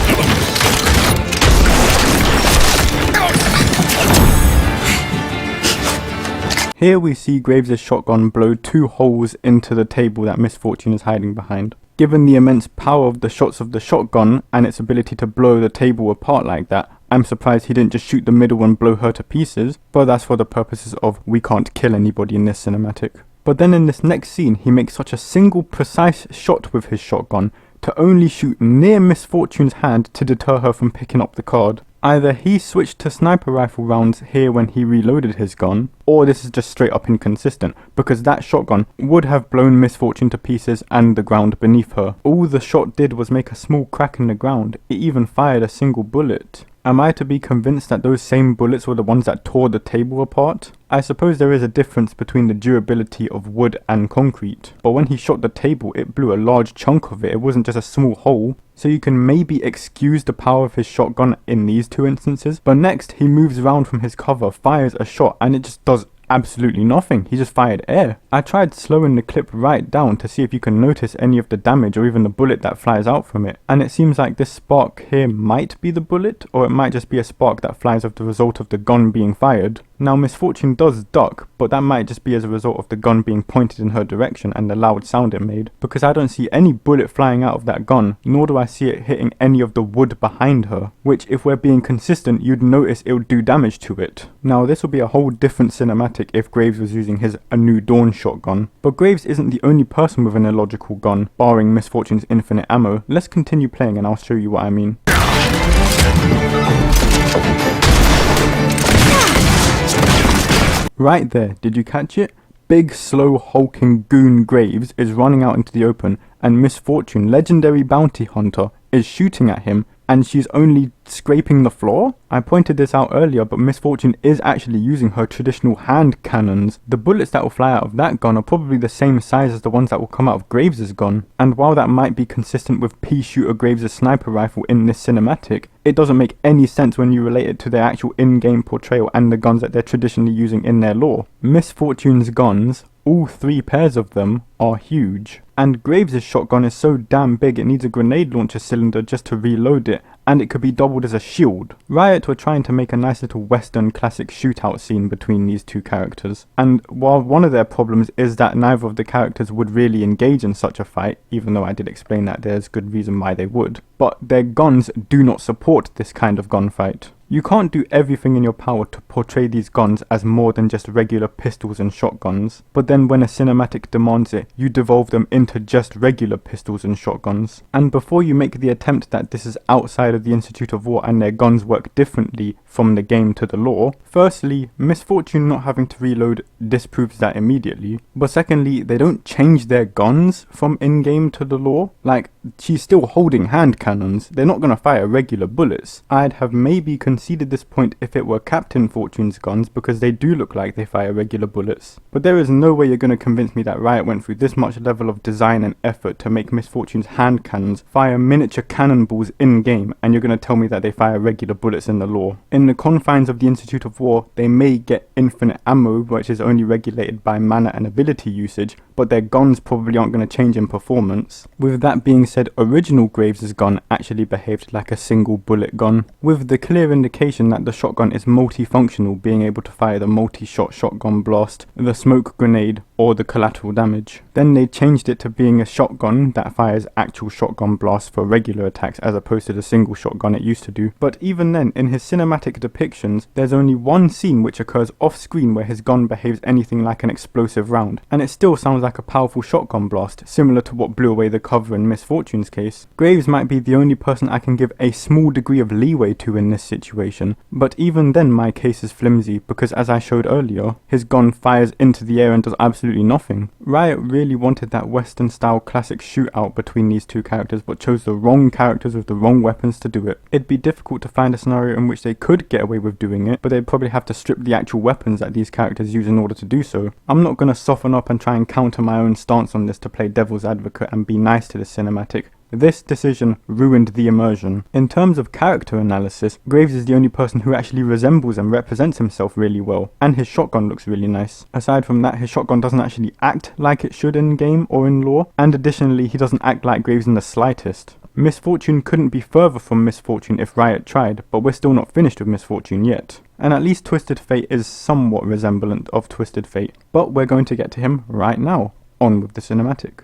Here we see Graves' shotgun blow 2 holes into the table that Miss Fortune is hiding behind. Given the immense power of the shots of the shotgun and its ability to blow the table apart like that, I'm surprised he didn't just shoot the middle and blow her to pieces, but that's for the purposes of we can't kill anybody in this cinematic. But then in this next scene, he makes such a single precise shot with his shotgun to only shoot near Miss Fortune's hand to deter her from picking up the card. Either he switched to sniper rifle rounds here when he reloaded his gun, or this is just straight up inconsistent, because that shotgun would have blown Miss Fortune to pieces and the ground beneath her. All the shot did was make a small crack in the ground. It even fired a single bullet. Am I to be convinced that those same bullets were the ones that tore the table apart? I suppose there is a difference between the durability of wood and concrete, but when he shot the table it blew a large chunk of it, it wasn't just a small hole. So you can maybe excuse the power of his shotgun in these two instances, but next he moves around from his cover, fires a shot, and it just does absolutely nothing. He just fired air. I tried slowing the clip right down to see if you can notice any of the damage or even the bullet that flies out from it, and it seems like this spark here might be the bullet, or it might just be a spark that flies as the result of the gun being fired. Now Miss Fortune does duck, but that might just be as a result of the gun being pointed in her direction and the loud sound it made, because I don't see any bullet flying out of that gun, nor do I see it hitting any of the wood behind her, which if we're being consistent you'd notice it would do damage to it. Now this will be a whole different cinematic if Graves was using his A New Dawn shotgun, but Graves isn't the only person with an illogical gun, barring Miss Fortune's infinite ammo. Let's continue playing and I'll show you what I mean. Right there, did you catch it? Big, slow, hulking goon Graves is running out into the open, and Miss Fortune, legendary bounty hunter, is shooting at him, and she's only scraping the floor? I pointed this out earlier, but Miss Fortune is actually using her traditional hand cannons. The bullets that will fly out of that gun are probably the same size as the ones that will come out of Graves' gun, and while that might be consistent with Pea Shooter Graves' sniper rifle in this cinematic, it doesn't make any sense when you relate it to their actual in-game portrayal and the guns that they're traditionally using in their lore. Miss Fortune's guns, all 3 pairs of them, are huge, and Graves' shotgun is so damn big it needs a grenade launcher cylinder just to reload it, and it could be doubled as a shield. Riot were trying to make a nice little western classic shootout scene between these two characters, and while one of their problems is that neither of the characters would really engage in such a fight, even though I did explain that there's good reason why they would, but their guns do not support this kind of gunfight. You can't do everything in your power to portray these guns as more than just regular pistols and shotguns, but then when a cinematic demands it, you devolve them into just regular pistols and shotguns. And before you make the attempt that this is outside of the Institute of War and their guns work differently from the game to the lore, firstly, Miss Fortune not having to reload disproves that immediately, but secondly, they don't change their guns from in-game to the lore. Like, she's still holding hand cannons, they're not gonna fire regular bullets. I'd have maybe conceded this point if it were Captain Fortune's guns, because they do look like they fire regular bullets. But there is no way you're gonna convince me that Riot went through this much level of design and effort to make Miss Fortune's hand cannons fire miniature cannonballs in-game, and you're gonna tell me that they fire regular bullets in the lore. In the confines of the Institute of War, they may get infinite ammo, which is only regulated by mana and ability usage, but their guns probably aren't going to change in performance. With that being said, original Graves' gun actually behaved like a single bullet gun, with the clear indication that the shotgun is multifunctional, being able to fire the multi-shot shotgun blast, the smoke grenade, or the collateral damage. Then they changed it to being a shotgun that fires actual shotgun blasts for regular attacks as opposed to the single shotgun it used to do. But even then, in his cinematic depictions, there's only one scene which occurs off screen where his gun behaves anything like an explosive round, and it still sounds like a powerful shotgun blast, similar to what blew away the cover in Miss Fortune's case. Graves might be the only person I can give a small degree of leeway to in this situation, but even then my case is flimsy, because as I showed earlier, his gun fires into the air and does absolutely nothing. Riot really wanted that western style classic shootout between these two characters, but chose the wrong characters with the wrong weapons to do it. It'd be difficult to find a scenario in which they could get away with doing it, but they'd probably have to strip the actual weapons that these characters use in order to do so. I'm not going to soften up and try and counter my own stance on this to play devil's advocate and be nice to this cinematic. This decision ruined the immersion. In terms of character analysis, Graves is the only person who actually resembles and represents himself really well, and his shotgun looks really nice. Aside from that, his shotgun doesn't actually act like it should in game or in lore, and additionally he doesn't act like Graves in the slightest. Miss Fortune couldn't be further from Miss Fortune if Riot tried, but we're still not finished with Miss Fortune yet. And at least Twisted Fate is somewhat resemblant of Twisted Fate, but we're going to get to him right now. On with the cinematic.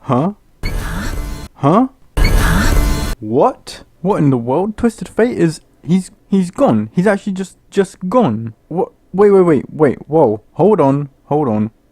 Huh? Huh? What? What in the world? Twisted Fate is... He's gone. He's actually just gone. What? Wait. Whoa. Hold on.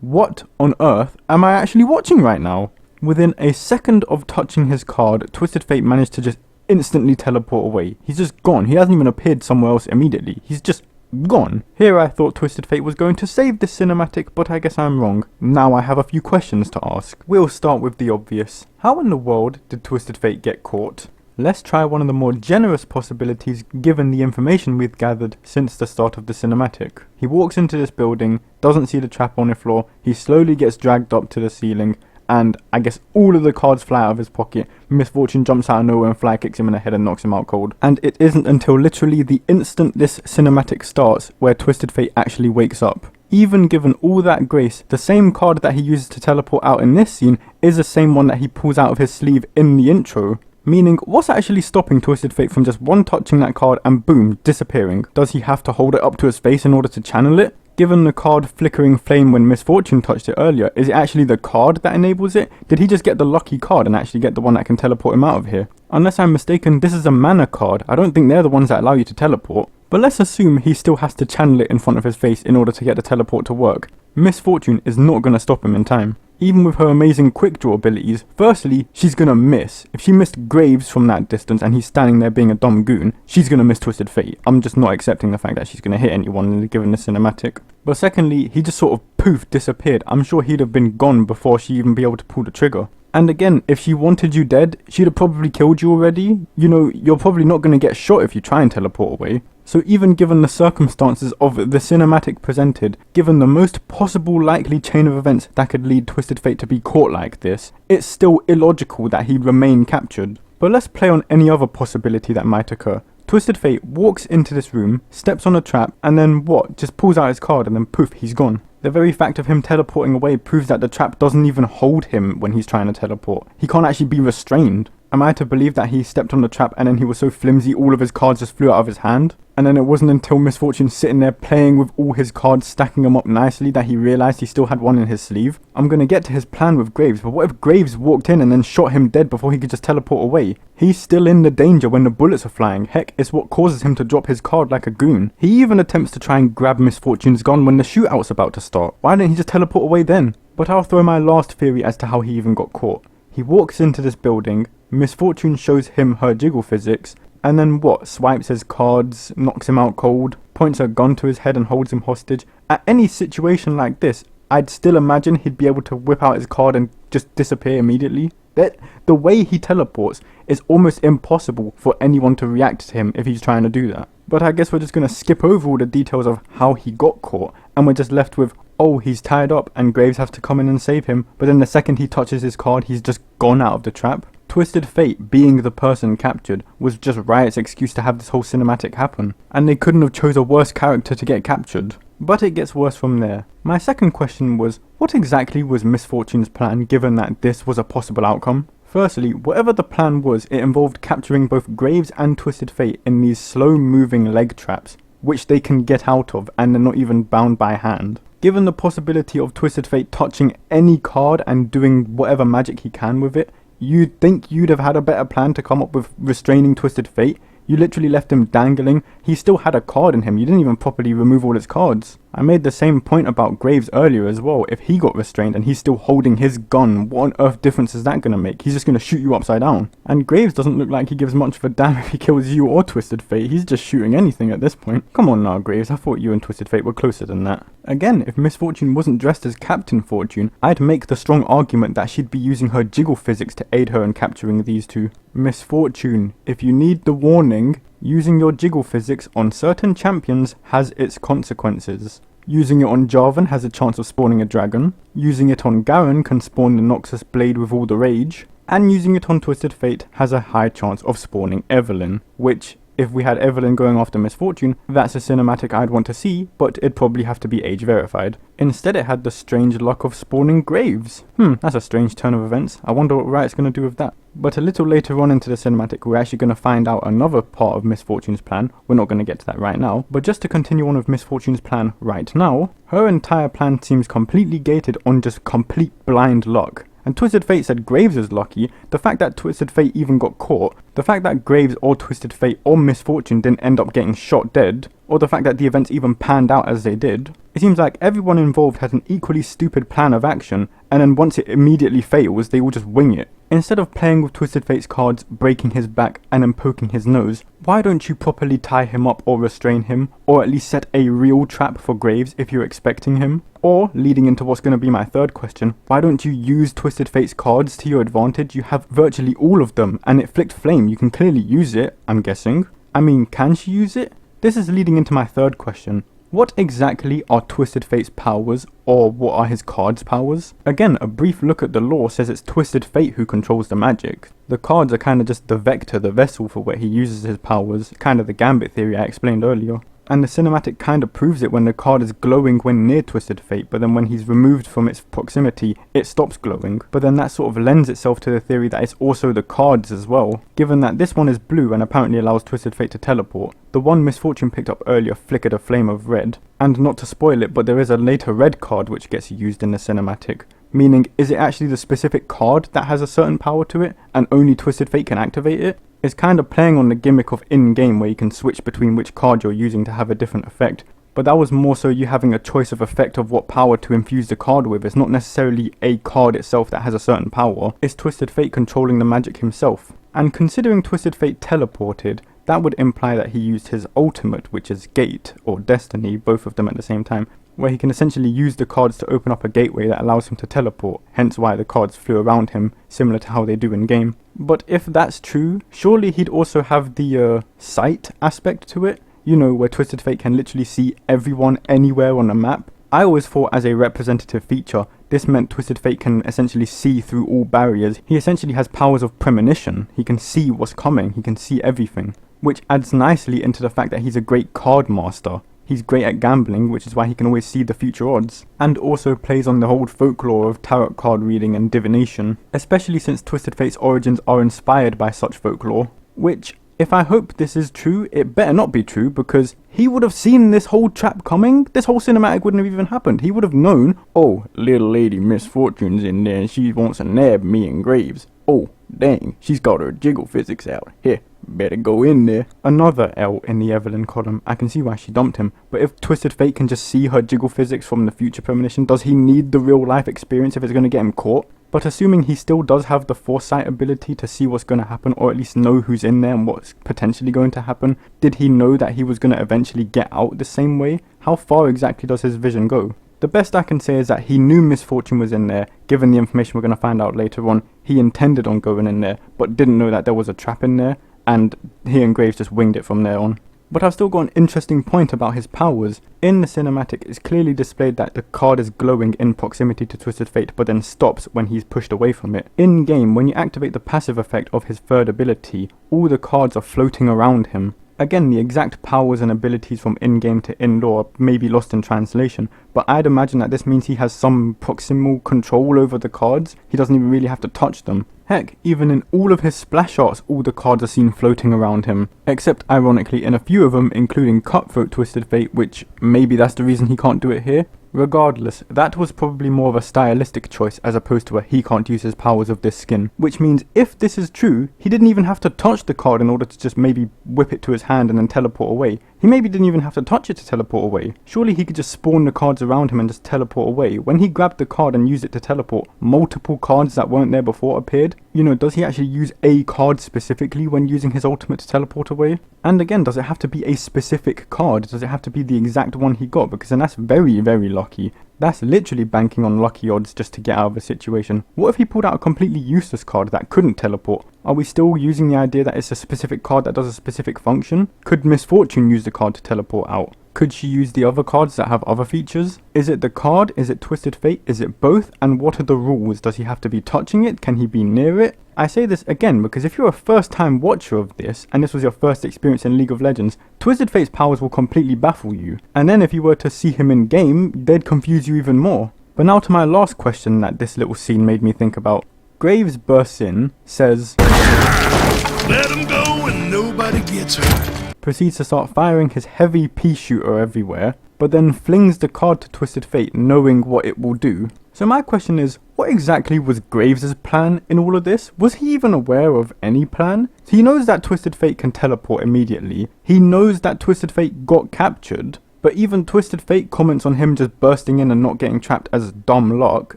What on earth am I actually watching right now? Within a second of touching his card, Twisted Fate managed to just instantly teleport away. He's just gone. He hasn't even appeared somewhere else immediately. He's just gone. Here I thought Twisted Fate was going to save this cinematic, but I guess I'm wrong. Now I have a few questions to ask. We'll start with the obvious. How in the world did Twisted Fate get caught? Let's try one of the more generous possibilities given the information we've gathered since the start of the cinematic. He walks into this building, doesn't see the trap on the floor, he slowly gets dragged up to the ceiling, and I guess all of the cards fly out of his pocket. Miss Fortune jumps out of nowhere and fly kicks him in the head and knocks him out cold. And it isn't until literally the instant this cinematic starts where Twisted Fate actually wakes up. Even given all that grace, the same card that he uses to teleport out in this scene is the same one that he pulls out of his sleeve in the intro. Meaning, what's actually stopping Twisted Fate from just one touching that card and boom, disappearing? Does he have to hold it up to his face in order to channel it? Given the card flickering flame when Miss Fortune touched it earlier, is it actually the card that enables it? Did he just get the lucky card and actually get the one that can teleport him out of here? Unless I'm mistaken, this is a mana card. I don't think they're the ones that allow you to teleport. But let's assume he still has to channel it in front of his face in order to get the teleport to work. Miss Fortune is not going to stop him in time. Even with her amazing quick draw abilities, firstly, she's gonna miss. If she missed Graves from that distance and he's standing there being a dumb goon, she's gonna miss Twisted Fate. I'm just not accepting the fact that she's gonna hit anyone given the cinematic. But secondly, he just sort of poof disappeared. I'm sure he'd have been gone before she even be able to pull the trigger. And again, if she wanted you dead, she'd have probably killed you already. You know, you're probably not gonna get shot if you try and teleport away. So even given the circumstances of the cinematic presented, given the most possible likely chain of events that could lead Twisted Fate to be caught like this, it's still illogical that he'd remain captured. But let's play on any other possibility that might occur. Twisted Fate walks into this room, steps on a trap, and then what? Just pulls out his card and then poof, he's gone. The very fact of him teleporting away proves that the trap doesn't even hold him when he's trying to teleport. He can't actually be restrained. Am I to believe that he stepped on the trap and then he was so flimsy all of his cards just flew out of his hand? And then it wasn't until Miss Fortune sitting there playing with all his cards, stacking them up nicely, that he realised he still had one in his sleeve? I'm gonna get to his plan with Graves, but what if Graves walked in and then shot him dead before he could just teleport away? He's still in the danger when the bullets are flying. Heck, it's what causes him to drop his card like a goon. He even attempts to try and grab Miss Fortune's gun when the shootout's about to start. Why didn't he just teleport away then? But I'll throw my last theory as to how he even got caught. He walks into this building, Miss Fortune shows him her jiggle physics, and then what? Swipes his cards, knocks him out cold, points a gun to his head and holds him hostage. At any situation like this, I'd still imagine he'd be able to whip out his card and just disappear immediately. The way he teleports is almost impossible for anyone to react to him if he's trying to do that. But I guess we're just going to skip over all the details of how he got caught, and we're just left with, oh, he's tied up and Graves has to come in and save him, but then the second he touches his card, he's just gone out of the trap. Twisted Fate, being the person captured, was just Riot's excuse to have this whole cinematic happen, and they couldn't have chose a worse character to get captured. But it gets worse from there. My second question was, what exactly was Miss Fortune's plan given that this was a possible outcome? Firstly, whatever the plan was, it involved capturing both Graves and Twisted Fate in these slow-moving leg traps, which they can get out of and they're not even bound by hand. Given the possibility of Twisted Fate touching any card and doing whatever magic he can with it, you'd think you'd have had a better plan to come up with restraining Twisted Fate. You literally left him dangling. He still had a card in him. You didn't even properly remove all his cards. I made the same point about Graves earlier as well. If he got restrained and he's still holding his gun, what on earth difference is that going to make? He's just going to shoot you upside down. And Graves doesn't look like he gives much of a damn if he kills you or Twisted Fate. He's just shooting anything at this point. Come on now, Graves. I thought you and Twisted Fate were closer than that. Again, if Miss Fortune wasn't dressed as Captain Fortune, I'd make the strong argument that she'd be using her jiggle physics to aid her in capturing these two. Miss Fortune, if you need the warning, using your jiggle physics on certain champions has its consequences. Using it on Jarvan has a chance of spawning a dragon. Using it on Garen can spawn the Noxus Blade with all the rage. And using it on Twisted Fate has a high chance of spawning Evelyn, which, if we had Evelyn going after Miss Fortune, that's a cinematic I'd want to see, but it'd probably have to be age verified. Instead it had the strange luck of spawning Graves. That's a strange turn of events. I wonder what Riot's going to do with that. But a little later on into the cinematic, we're actually going to find out another part of Miss Fortune's plan. We're not going to get to that right now, but just to continue on with Miss Fortune's plan right now, her entire plan seems completely gated on just complete blind luck. And Twisted Fate said Graves is lucky. The fact that Twisted Fate even got caught, the fact that Graves or Twisted Fate or Miss Fortune didn't end up getting shot dead, or the fact that the events even panned out as they did. It seems like everyone involved has an equally stupid plan of action, and then once it immediately fails, they all just wing it. Instead of playing with Twisted Fate's cards, breaking his back, and then poking his nose, why don't you properly tie him up or restrain him, or at least set a real trap for Graves if you're expecting him? Or, leading into what's going to be my third question, why don't you use Twisted Fate's cards to your advantage? You have virtually all of them, and it flicked flame, you can clearly use it, I'm guessing. I mean, can she use it? This is leading into my third question. What exactly are Twisted Fate's powers, or what are his cards' powers? Again, a brief look at the lore says it's Twisted Fate who controls the magic. The cards are kind of just the vector, the vessel for where he uses his powers, kind of the gambit theory I explained earlier. And the cinematic kind of proves it when the card is glowing when near Twisted Fate, but then when he's removed from its proximity, it stops glowing. But then that sort of lends itself to the theory that it's also the cards as well, given that this one is blue and apparently allows Twisted Fate to teleport. The one Misfortune picked up earlier flickered a flame of red. And not to spoil it, but there is a later red card which gets used in the cinematic. Meaning, is it actually the specific card that has a certain power to it, and only Twisted Fate can activate it? It's kind of playing on the gimmick of in-game where you can switch between which card you're using to have a different effect. But that was more so you having a choice of effect of what power to infuse the card with. It's not necessarily a card itself that has a certain power, it's Twisted Fate controlling the magic himself. And considering Twisted Fate teleported, that would imply that he used his ultimate, which is Gate, or Destiny, both of them at the same time, where he can essentially use the cards to open up a gateway that allows him to teleport, hence why the cards flew around him, similar to how they do in game. But if that's true, surely he'd also have the sight aspect to it, you know, where Twisted Fate can literally see everyone anywhere on a map. I always thought as a representative feature, this meant Twisted Fate can essentially see through all barriers. He essentially has powers of premonition, he can see what's coming, he can see everything, which adds nicely into the fact that he's a great card master. He's great at gambling, which is why he can always see the future odds, and also plays on the whole folklore of tarot card reading and divination, especially since Twisted Fate's origins are inspired by such folklore, which, if I hope this is true, it better not be true, because he would have seen this whole trap coming. This whole cinematic wouldn't have even happened. He would have known, oh, little lady Misfortune's in there and she wants to nab me and Graves. Oh, dang, she's got her jiggle physics out. Here, better go in there. Another L in the Evelyn column. I can see why she dumped him, but if Twisted Fate can just see her jiggle physics from the future premonition, does he need the real life experience if it's going to get him caught? But assuming he still does have the foresight ability to see what's going to happen, or at least know who's in there and what's potentially going to happen, did he know that he was going to eventually get out the same way? How far exactly does his vision go? The best I can say is that he knew Misfortune was in there, given the information we're going to find out later on. He intended on going in there, but didn't know that there was a trap in there, and he and Graves just winged it from there on. But I've still got an interesting point about his powers. In the cinematic, it's clearly displayed that the card is glowing in proximity to Twisted Fate, but then stops when he's pushed away from it. In game, when you activate the passive effect of his third ability, all the cards are floating around him. Again, the exact powers and abilities from in-game to in-lore may be lost in translation, but I'd imagine that this means he has some proximal control over the cards. He doesn't even really have to touch them. Heck, even in all of his splash arts, all the cards are seen floating around him. Except, ironically, in a few of them, including Cutthroat Twisted Fate, which maybe that's the reason he can't do it here. Regardless, that was probably more of a stylistic choice as opposed to a he can't use his powers of this skin. Which means if this is true, he didn't even have to touch the card in order to just maybe whip it to his hand and then teleport away. He maybe didn't even have to touch it to teleport away. Surely he could just spawn the cards around him and just teleport away. When he grabbed the card and used it to teleport, multiple cards that weren't there before appeared. You know, does he actually use a card specifically when using his ultimate to teleport away? And again, does it have to be a specific card? Does it have to be the exact one he got? Because then that's very, very lucky. That's literally banking on lucky odds just to get out of a situation. What if he pulled out a completely useless card that couldn't teleport? Are we still using the idea that it's a specific card that does a specific function? Could Misfortune use the card to teleport out? Could she use the other cards that have other features? Is it the card? Is it Twisted Fate? Is it both? And what are the rules? Does he have to be touching it? Can he be near it? I say this again because if you're a first time watcher of this, and this was your first experience in League of Legends, Twisted Fate's powers will completely baffle you. And then if you were to see him in game, they'd confuse you even more. But now to my last question that this little scene made me think about. Graves bursts in, says, Let him go and nobody gets hurt. proceeds to start firing his heavy pea shooter everywhere, but then flings the card to Twisted Fate knowing what it will do. So my question is, what What exactly was Graves' plan in all of this? Was he even aware of any plan? He knows that Twisted Fate can teleport immediately. He knows that Twisted Fate got captured. But even Twisted Fate comments on him just bursting in and not getting trapped as dumb luck,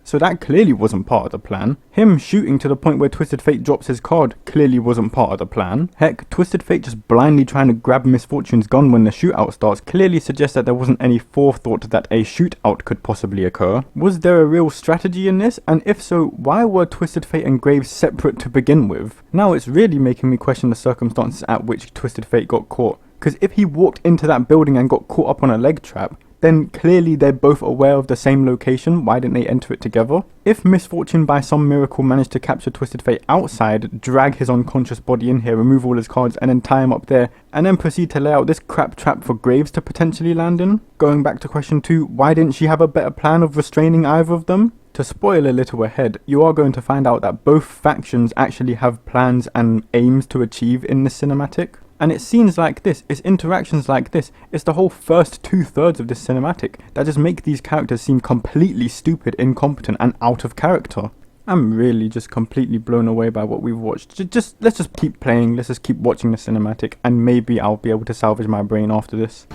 so that clearly wasn't part of the plan. Him shooting to the point where Twisted Fate drops his card clearly wasn't part of the plan. Heck, Twisted Fate just blindly trying to grab Miss Fortune's gun when the shootout starts clearly suggests that there wasn't any forethought that a shootout could possibly occur. Was there a real strategy in this? And if so, why were Twisted Fate and Graves separate to begin with? Now it's really making me question the circumstances at which Twisted Fate got caught. Because if he walked into that building and got caught up on a leg trap, then clearly they're both aware of the same location. Why didn't they enter it together? If Miss Fortune by some miracle managed to capture Twisted Fate outside, drag his unconscious body in here, remove all his cards and then tie him up there, and then proceed to lay out this crap trap for Graves to potentially land in? Going back to question 2, why didn't she have a better plan of restraining either of them? To spoil a little ahead, you are going to find out that both factions actually have plans and aims to achieve in this cinematic. And it's scenes like this, it's interactions like this, it's the whole first 2/3 of this cinematic that just make these characters seem completely stupid, incompetent and out of character. I'm really just completely blown away by what we've watched. Let's just keep playing, let's just keep watching the cinematic, and maybe I'll be able to salvage my brain after this.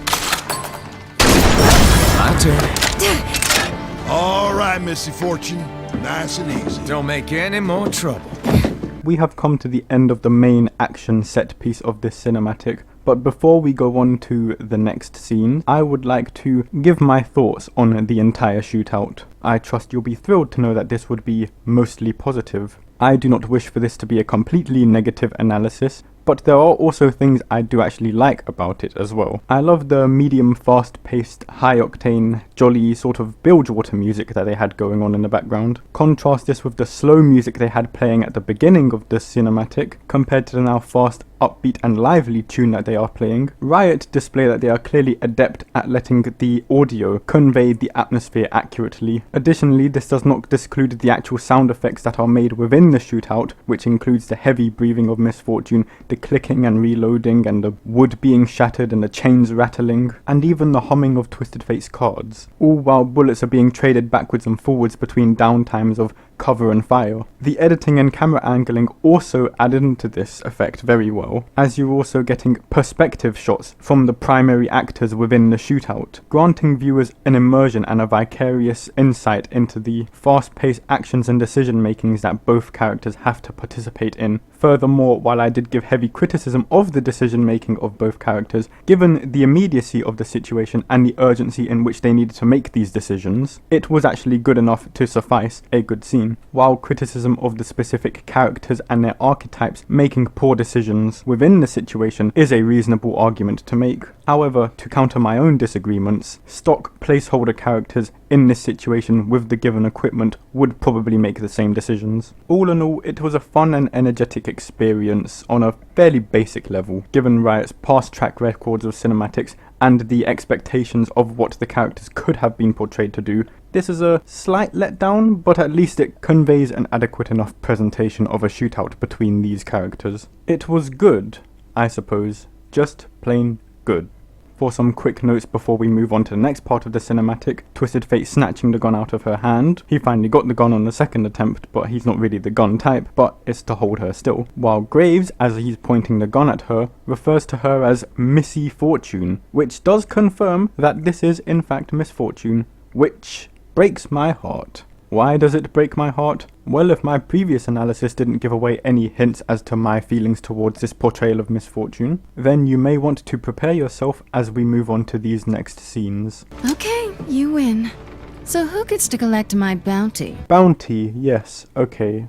My turn. All right, Missy Fortune. Nice and easy. Don't make any more trouble. We have come to the end of the main action set piece of this cinematic, but before we go on to the next scene, I would like to give my thoughts on the entire shootout. I trust you'll be thrilled to know that this would be mostly positive. I do not wish for this to be a completely negative analysis, but there are also things I do actually like about it as well. I love the medium fast-paced, high-octane, jolly sort of Bilgewater music that they had going on in the background. Contrast this with the slow music they had playing at the beginning of the cinematic, compared to the now fast, upbeat and lively tune that they are playing. Riot display that they are clearly adept at letting the audio convey the atmosphere accurately. Additionally, this does not disclude the actual sound effects that are made within the shootout, which includes the heavy breathing of Miss Fortune, the clicking and reloading, and the wood being shattered and the chains rattling, and even the humming of Twisted Fate's cards, all while bullets are being traded backwards and forwards between downtimes of cover and fire. The editing and camera angling also added into this effect very well, as you're also getting perspective shots from the primary actors within the shootout, granting viewers an immersion and a vicarious insight into the fast-paced actions and decision makings that both characters have to participate in. Furthermore, while I did give heavy criticism of the decision making of both characters, given the immediacy of the situation and the urgency in which they needed to make these decisions, it was actually good enough to suffice a good scene. While criticism of the specific characters and their archetypes making poor decisions within the situation is a reasonable argument to make. However, to counter my own disagreements, stock placeholder characters in this situation with the given equipment would probably make the same decisions. All in all, it was a fun and energetic experience on a fairly basic level, given Riot's past track records of cinematics and the expectations of what the characters could have been portrayed to do. This is a slight letdown, but at least it conveys an adequate enough presentation of a shootout between these characters. It was good, I suppose, just plain good. For some quick notes before we move on to the next part of the cinematic, Twisted Fate snatching the gun out of her hand. He finally got the gun on the second attempt, but he's not really the gun type, but it's to hold her still. While Graves, as he's pointing the gun at her, refers to her as Missy Fortune, which does confirm that this is in fact Miss Fortune, which breaks my heart. Why does it break my heart? Well, if my previous analysis didn't give away any hints as to my feelings towards this portrayal of Miss Fortune, then you may want to prepare yourself as we move on to these next scenes. Okay, you win. So who gets to collect my bounty? Bounty, yes, okay.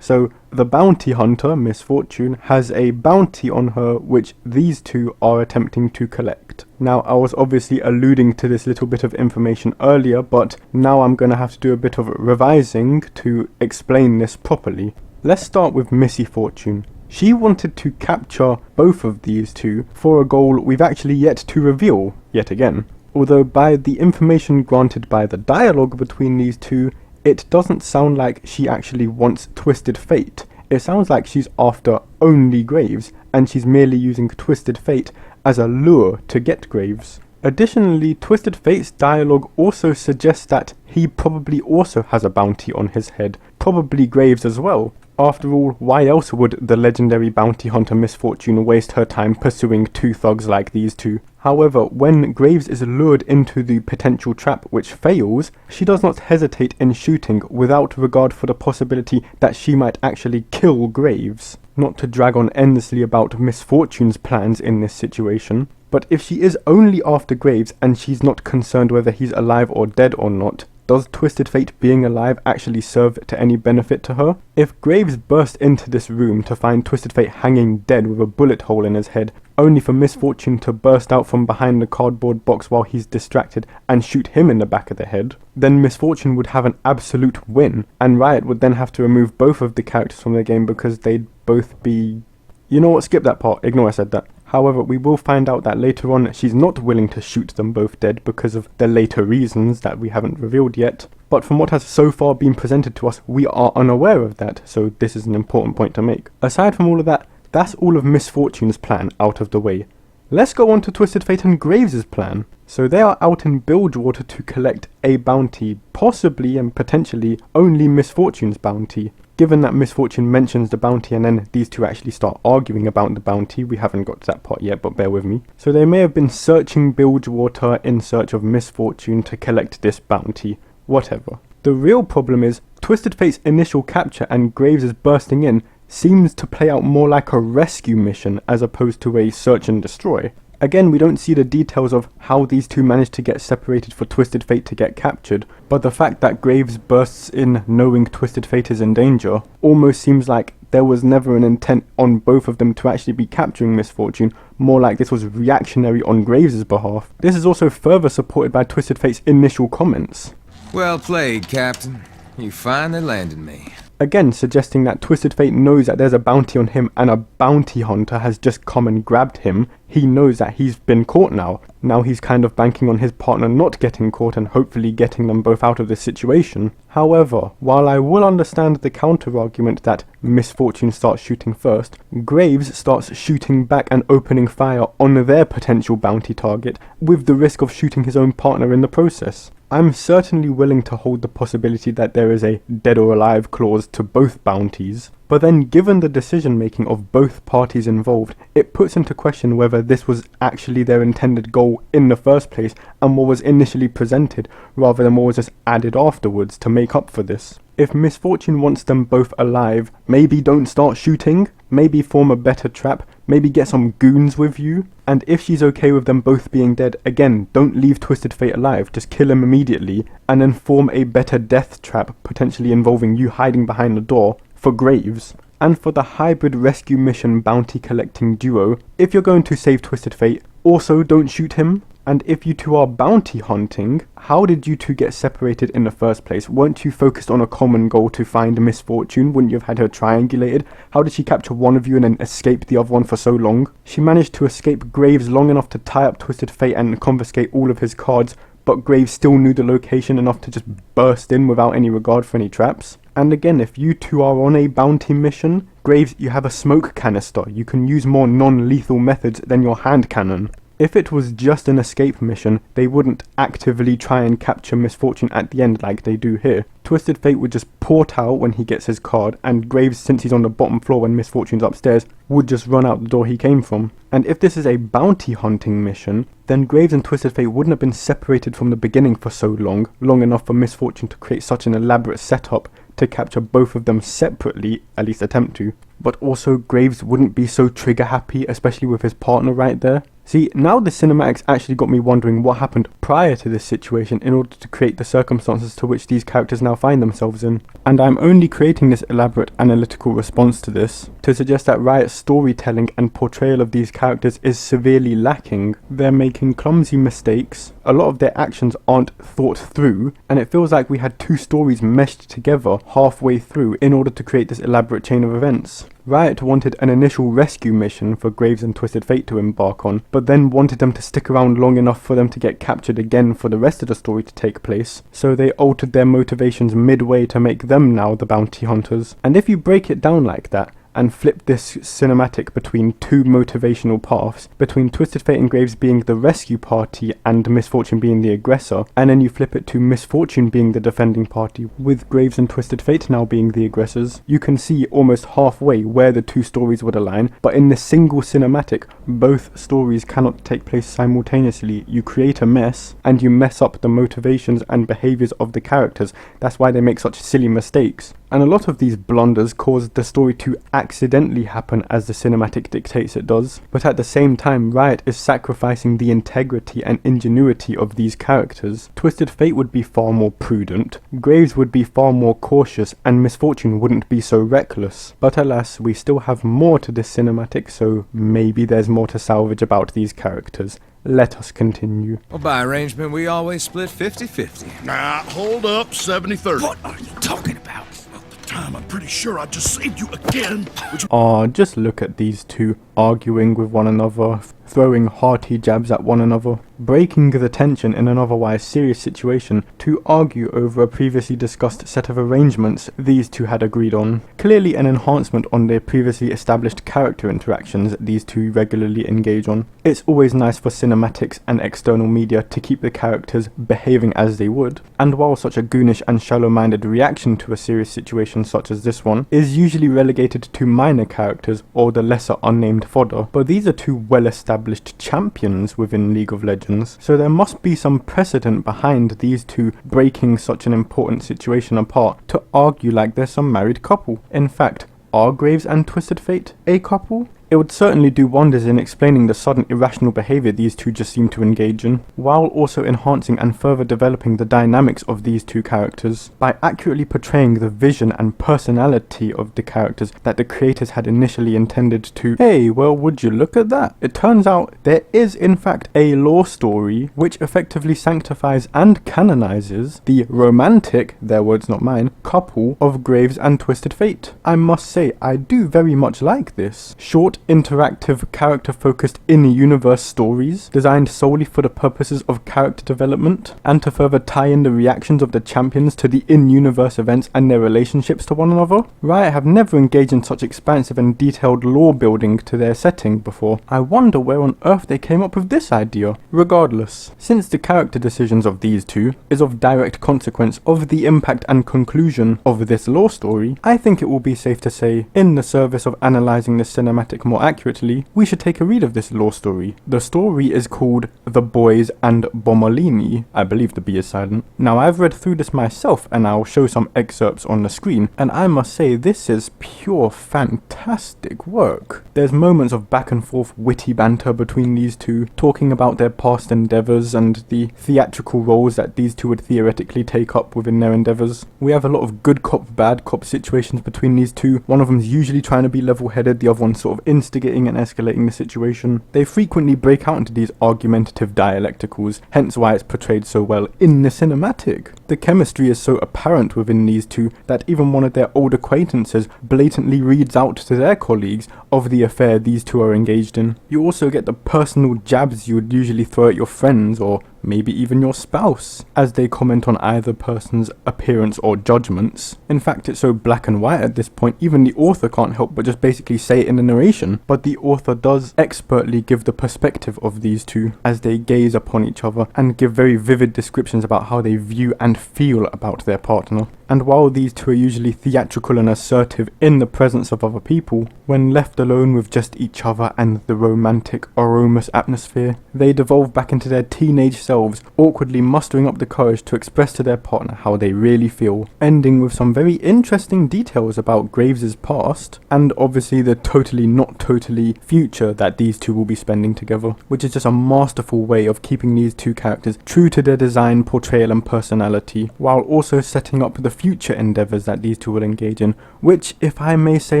So the bounty hunter, Miss Fortune, has a bounty on her which these two are attempting to collect. Now, I was obviously alluding to this little bit of information earlier, but now I'm going to have to do a bit of revising to explain this properly. Let's start with Missy Fortune. She wanted to capture both of these two for a goal we've actually yet to reveal yet again. Although by the information granted by the dialogue between these two, it doesn't sound like she actually wants Twisted Fate. It sounds like she's after only Graves, and she's merely using Twisted Fate as a lure to get Graves. Additionally, Twisted Fate's dialogue also suggests that he probably also has a bounty on his head, probably Graves as well. After all, why else would the legendary bounty hunter Miss Fortune waste her time pursuing two thugs like these two? However, when Graves is lured into the potential trap which fails, she does not hesitate in shooting without regard for the possibility that she might actually kill Graves. Not to drag on endlessly about Miss Fortune's plans in this situation, but if she is only after Graves and she's not concerned whether he's alive or dead or not, does Twisted Fate being alive actually serve to any benefit to her? If Graves burst into this room to find Twisted Fate hanging dead with a bullet hole in his head, only for Miss Fortune to burst out from behind the cardboard box while he's distracted and shoot him in the back of the head, then Miss Fortune would have an absolute win, and Riot would then have to remove both of the characters from the game because they'd both be... You know what, skip that part, ignore I said that. However, we will find out that later on she's not willing to shoot them both dead because of the later reasons that we haven't revealed yet. But from what has so far been presented to us, we are unaware of that, so this is an important point to make. Aside from all of that, that's all of Miss Fortune's plan out of the way. Let's go on to Twisted Fate and Graves' plan. So they are out in Bilgewater to collect a bounty, possibly and potentially only Miss Fortune's bounty. Given that Miss Fortune mentions the bounty and then these two actually start arguing about the bounty, we haven't got to that part yet, but bear with me. So they may have been searching Bilgewater in search of Miss Fortune to collect this bounty. Whatever. The real problem is, Twisted Fate's initial capture and Graves' bursting in seems to play out more like a rescue mission as opposed to a search and destroy. Again, we don't see the details of how these two managed to get separated for Twisted Fate to get captured, but the fact that Graves bursts in knowing Twisted Fate is in danger almost seems like there was never an intent on both of them to actually be capturing Miss Fortune, more like this was reactionary on Graves' behalf. This is also further supported by Twisted Fate's initial comments. Well played, Captain. You finally landed me. Again, suggesting that Twisted Fate knows that there's a bounty on him and a bounty hunter has just come and grabbed him. He knows that he's been caught now. Now he's kind of banking on his partner not getting caught and hopefully getting them both out of this situation. However, while I will understand the counter-argument that Miss Fortune starts shooting first, Graves starts shooting back and opening fire on their potential bounty target, with the risk of shooting his own partner in the process. I'm certainly willing to hold the possibility that there is a dead or alive clause to both bounties, but then given the decision making of both parties involved, it puts into question whether this was actually their intended goal in the first place and what was initially presented, rather than what was just added afterwards to make up for this. If Miss Fortune wants them both alive, maybe don't start shooting, maybe form a better trap, maybe get some goons with you, and if she's okay with them both being dead, again, don't leave Twisted Fate alive, just kill him immediately, and then form a better death trap, potentially involving you hiding behind the door, for Graves. And for the hybrid rescue mission bounty collecting duo, if you're going to save Twisted Fate, also don't shoot him. And if you two are bounty hunting, how did you two get separated in the first place? Weren't you focused on a common goal to find Miss Fortune? Wouldn't you have had her triangulated? How did she capture one of you and then escape the other one for so long? She managed to escape Graves long enough to tie up Twisted Fate and confiscate all of his cards, but Graves still knew the location enough to just burst in without any regard for any traps. And again, if you two are on a bounty mission, Graves, you have a smoke canister. You can use more non-lethal methods than your hand cannon. If it was just an escape mission, they wouldn't actively try and capture Miss Fortune at the end like they do here. Twisted Fate would just port out when he gets his card, and Graves, since he's on the bottom floor when Miss Fortune's upstairs, would just run out the door he came from. And if this is a bounty hunting mission, then Graves and Twisted Fate wouldn't have been separated from the beginning for so long enough for Miss Fortune to create such an elaborate setup to capture both of them separately, at least attempt to. But also Graves wouldn't be so trigger happy, especially with his partner right there. See, now the cinematics actually got me wondering what happened prior to this situation in order to create the circumstances to which these characters now find themselves in. And I'm only creating this elaborate analytical response to this to suggest that Riot's storytelling and portrayal of these characters is severely lacking. They're making clumsy mistakes, a lot of their actions aren't thought through, and it feels like we had two stories meshed together halfway through in order to create this elaborate chain of events. Riot wanted an initial rescue mission for Graves and Twisted Fate to embark on, but then wanted them to stick around long enough for them to get captured again for the rest of the story to take place, so they altered their motivations midway to make them now the bounty hunters. And if you break it down like that, and flip this cinematic between two motivational paths, between Twisted Fate and Graves being the rescue party and Misfortune being the aggressor, and then you flip it to Misfortune being the defending party, with Graves and Twisted Fate now being the aggressors, you can see almost halfway where the two stories would align, but in this single cinematic, both stories cannot take place simultaneously. You create a mess, and you mess up the motivations and behaviors of the characters. That's why they make such silly mistakes. And a lot of these blunders cause the story to accidentally happen as the cinematic dictates it does. But at the same time, Riot is sacrificing the integrity and ingenuity of these characters. Twisted Fate would be far more prudent, Graves would be far more cautious, and Misfortune wouldn't be so reckless. But alas, we still have more to this cinematic, so maybe there's more to salvage about these characters. Let us continue. Well, by arrangement, we always split 50-50. Nah, hold up, 70-30. What are you talking about? At the time, I'm pretty sure I just saved you again. Which Just look at these two arguing with one another, throwing hearty jabs at one another, breaking the tension in an otherwise serious situation to argue over a previously discussed set of arrangements these two had agreed on. Clearly an enhancement on their previously established character interactions these two regularly engage on. It's always nice for cinematics and external media to keep the characters behaving as they would, and while such a goonish and shallow-minded reaction to a serious situation such as this one is usually relegated to minor characters or the lesser unnamed fodder, but these are two well-established champions within League of Legends, so there must be some precedent behind these two breaking such an important situation apart to argue like they're some married couple. In fact, are Graves and Twisted Fate a couple? It would certainly do wonders in explaining the sudden irrational behaviour these two just seem to engage in, while also enhancing and further developing the dynamics of these two characters, by accurately portraying the vision and personality of the characters that the creators had initially intended to. Hey, well, would you look at that? It turns out there is in fact a lore story which effectively sanctifies and canonizes the romantic, their words not mine, couple of Graves and Twisted Fate. I must say, I do very much like this. Short, interactive, character-focused in-universe stories designed solely for the purposes of character development and to further tie in the reactions of the champions to the in-universe events and their relationships to one another. Riot have never engaged in such expansive and detailed lore building to their setting before. I wonder where on earth they came up with this idea. Regardless, since the character decisions of these two is of direct consequence of the impact and conclusion of this lore story, I think it will be safe to say, in the service of analysing the cinematic more accurately, we should take a read of this lore story. The story is called The Boys and Bomolini. I believe the B is silent. Now, I've read through this myself and I'll show some excerpts on the screen, and I must say this is pure fantastic work. There's moments of back and forth witty banter between these two, talking about their past endeavours and the theatrical roles that these two would theoretically take up within their endeavours. We have a lot of good cop, bad cop situations between these two. One of them's usually trying to be level-headed, the other one's sort of instigating and escalating the situation. They frequently break out into these argumentative dialecticals, hence why it's portrayed so well in the cinematic. The chemistry is so apparent within these two that even one of their old acquaintances blatantly reads out to their colleagues of the affair these two are engaged in. You also get the personal jabs you would usually throw at your friends or maybe even your spouse, as they comment on either person's appearance or judgments. In fact, it's so black and white at this point, even the author can't help but just basically say it in the narration. But the author does expertly give the perspective of these two as they gaze upon each other and give very vivid descriptions about how they view and feel about their partner. And while these two are usually theatrical and assertive in the presence of other people, when left alone with just each other and the romantic, aromous atmosphere, they devolve back into their teenage selves, awkwardly mustering up the courage to express to their partner how they really feel, ending with some very interesting details about Graves' past, and obviously the totally not totally future that these two will be spending together, which is just a masterful way of keeping these two characters true to their design, portrayal and personality, while also setting up the future endeavours that these two will engage in, which, if I may say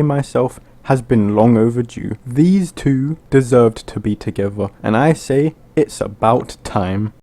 myself, has been long overdue. These two deserved to be together, and I say it's about time.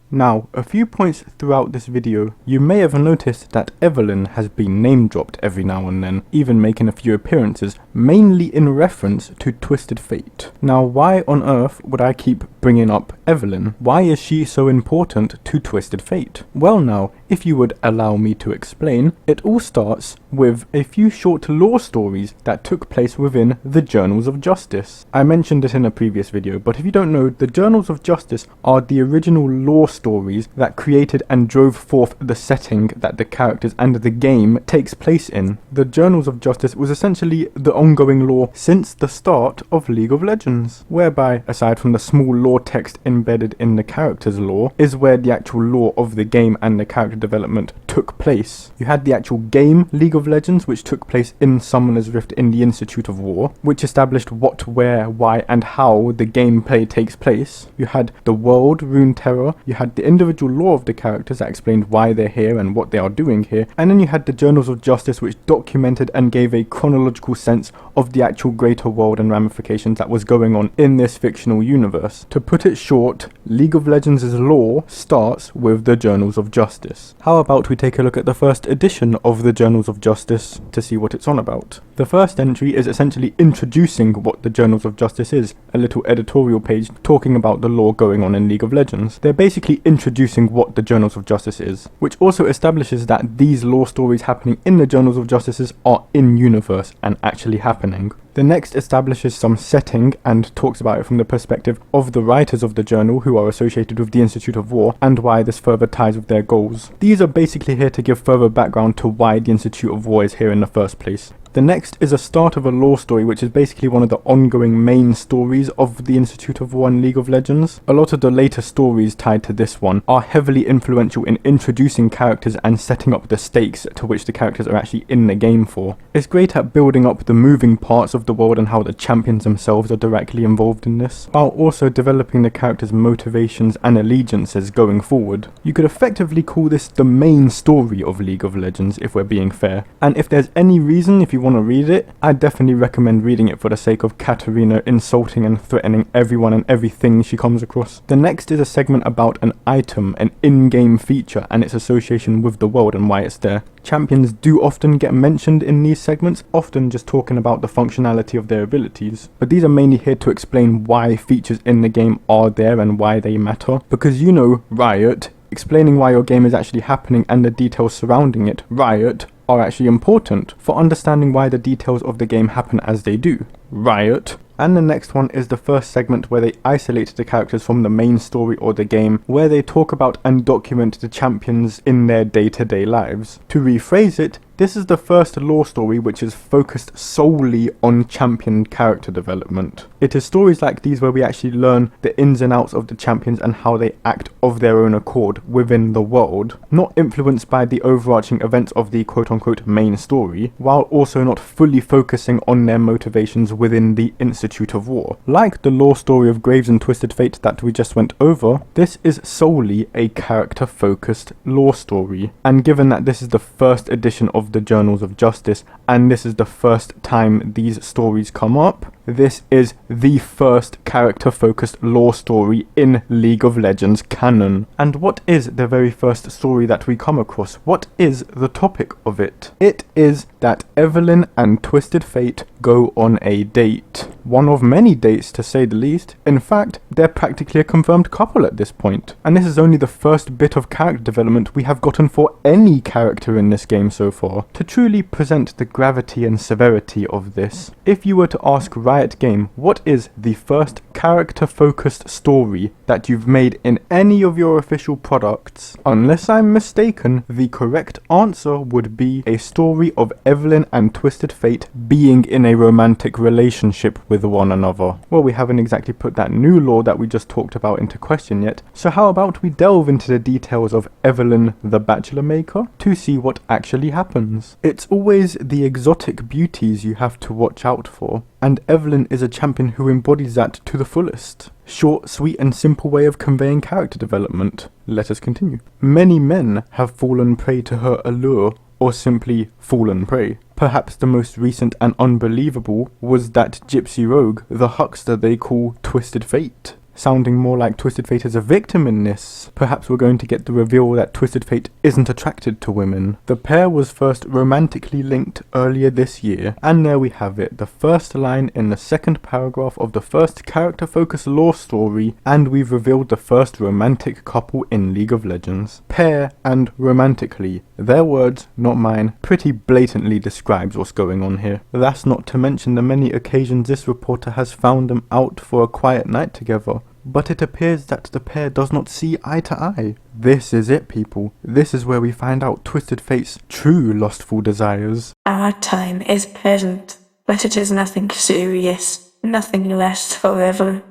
Now, a few points throughout this video. You may have noticed that Evelyn has been name dropped every now and then, even making a few appearances, mainly in reference to Twisted Fate. Now, why on earth would I keep bringing up Evelyn? Why is she so important to Twisted Fate? Well now, If you would allow me to explain, it all starts with a few short lore stories that took place within the Journals of Justice. I mentioned it in a previous video, but if you don't know, the Journals of Justice are the original lore stories that created and drove forth the setting that the characters and the game takes place in. The Journals of Justice was essentially the ongoing lore since the start of League of Legends, whereby, aside from the small lore text embedded in the character's lore, is where the actual lore of the game and the character development took place. You had the actual game League of Legends, which took place in Summoner's Rift in the Institute of War, which established what, where, why and how the gameplay takes place. You had the world, Runeterra, you had the individual lore of the characters that explained why they're here and what they are doing here, and then you had the Journals of Justice, which documented and gave a chronological sense of the actual greater world and ramifications that was going on in this fictional universe. To put it short, League of Legends' lore starts with the Journals of Justice. How about we take a look at the first edition of the Journals of Justice to see what it's on about. The first entry is essentially introducing what the Journals of Justice is, a little editorial page talking about the lore going on in League of Legends. They're basically introducing what the Journals of Justice is, which also establishes that these lore stories happening in the Journals of Justices are in-universe and actually happening. The next establishes some setting and talks about it from the perspective of the writers of the journal who are associated with the Institute of War and why this further ties with their goals. These are basically here to give further background to why the Institute of War is here in the first place. The next is a start of a lore story, which is basically one of the ongoing main stories of the Institute of War and League of Legends. A lot of the later stories tied to this one are heavily influential in introducing characters and setting up the stakes to which the characters are actually in the game for. It's great at building up the moving parts of the world and how the champions themselves are directly involved in this, while also developing the characters' motivations and allegiances going forward. You could effectively call this the main story of League of Legends if we're being fair, and if there's any reason if you want to read it, I definitely recommend reading it for the sake of Katarina insulting and threatening everyone and everything she comes across. The next is a segment about an item, an in-game feature and its association with the world and why it's there. Champions do often get mentioned in these segments, often just talking about the functionality of their abilities, but these are mainly here to explain why features in the game are there and why they matter, because you know, Riot, explaining why your game is actually happening and the details surrounding it, Riot, are actually important for understanding why the details of the game happen as they do. Riot. And the next one is the first segment where they isolate the characters from the main story or the game, where they talk about and document the champions in their day-to-day lives. To rephrase it, this is the first lore story which is focused solely on champion character development. It is stories like these where we actually learn the ins and outs of the champions and how they act of their own accord within the world, not influenced by the overarching events of the quote-unquote main story, while also not fully focusing on their motivations within the Institute of War. Like the lore story of Graves and Twisted Fate that we just went over, this is solely a character-focused lore story, and given that this is the first edition of the Journals of Justice and this is the first time these stories come up, this is the first character-focused lore story in League of Legends canon. And what is the very first story that we come across? What is the topic of it? It is that Evelyn and Twisted Fate go on a date. One of many dates, to say the least. In fact, they're practically a confirmed couple at this point. And this is only the first bit of character development we have gotten for any character in this game so far. To truly present the gravity and severity of this, if you were to ask Riot Game, what is the first character-focused story that you've made in any of your official products? Unless I'm mistaken, the correct answer would be a story of Evelyn and Twisted Fate being in a romantic relationship with one another. Well, we haven't exactly put that new lore that we just talked about into question yet, so how about we delve into the details of Evelyn the Bachelor Maker to see what actually happens. It's always the exotic beauties you have to watch out for, and Evelyn is a champion who embodies that to the fullest. Short, sweet and simple way of conveying character development. Let us continue. Many men have fallen prey to her allure, or simply fallen prey. Perhaps the most recent and unbelievable was that gypsy rogue, the huckster they call Twisted Fate. sounding more like Twisted Fate is a victim in this. Perhaps we're going to get the reveal that Twisted Fate isn't attracted to women. The pair was first romantically linked earlier this year, and there we have it, the first line in the second paragraph of the first character-focused lore story, and we've revealed the first romantic couple in League of Legends. Pair and romantically. Their words, not mine, pretty blatantly describes what's going on here. That's not to mention the many occasions this reporter has found them out for a quiet night together. But it appears that the pair does not see eye to eye. This is it, people. This is where we find out Twisted Fate's true lustful desires. Our time is present, but it is nothing serious. Nothing lasts forever.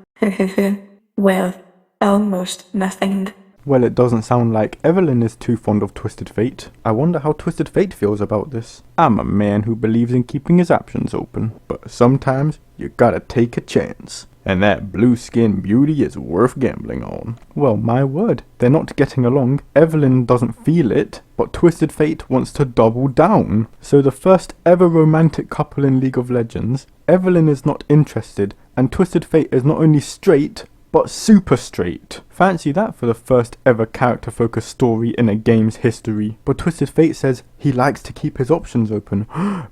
Well, almost nothing. Well, it doesn't sound like Evelyn is too fond of Twisted Fate. I wonder how Twisted Fate feels about this. I'm a man who believes in keeping his options open, but sometimes you gotta take a chance. And that blue skin beauty is worth gambling on. Well, my word, they're not getting along. Evelyn doesn't feel it, but Twisted Fate wants to double down. So the first ever romantic couple in League of Legends, Evelyn is not interested, and Twisted Fate is not only straight, but super straight. Fancy that for the first ever character-focused story in a game's history. But Twisted Fate says he likes to keep his options open.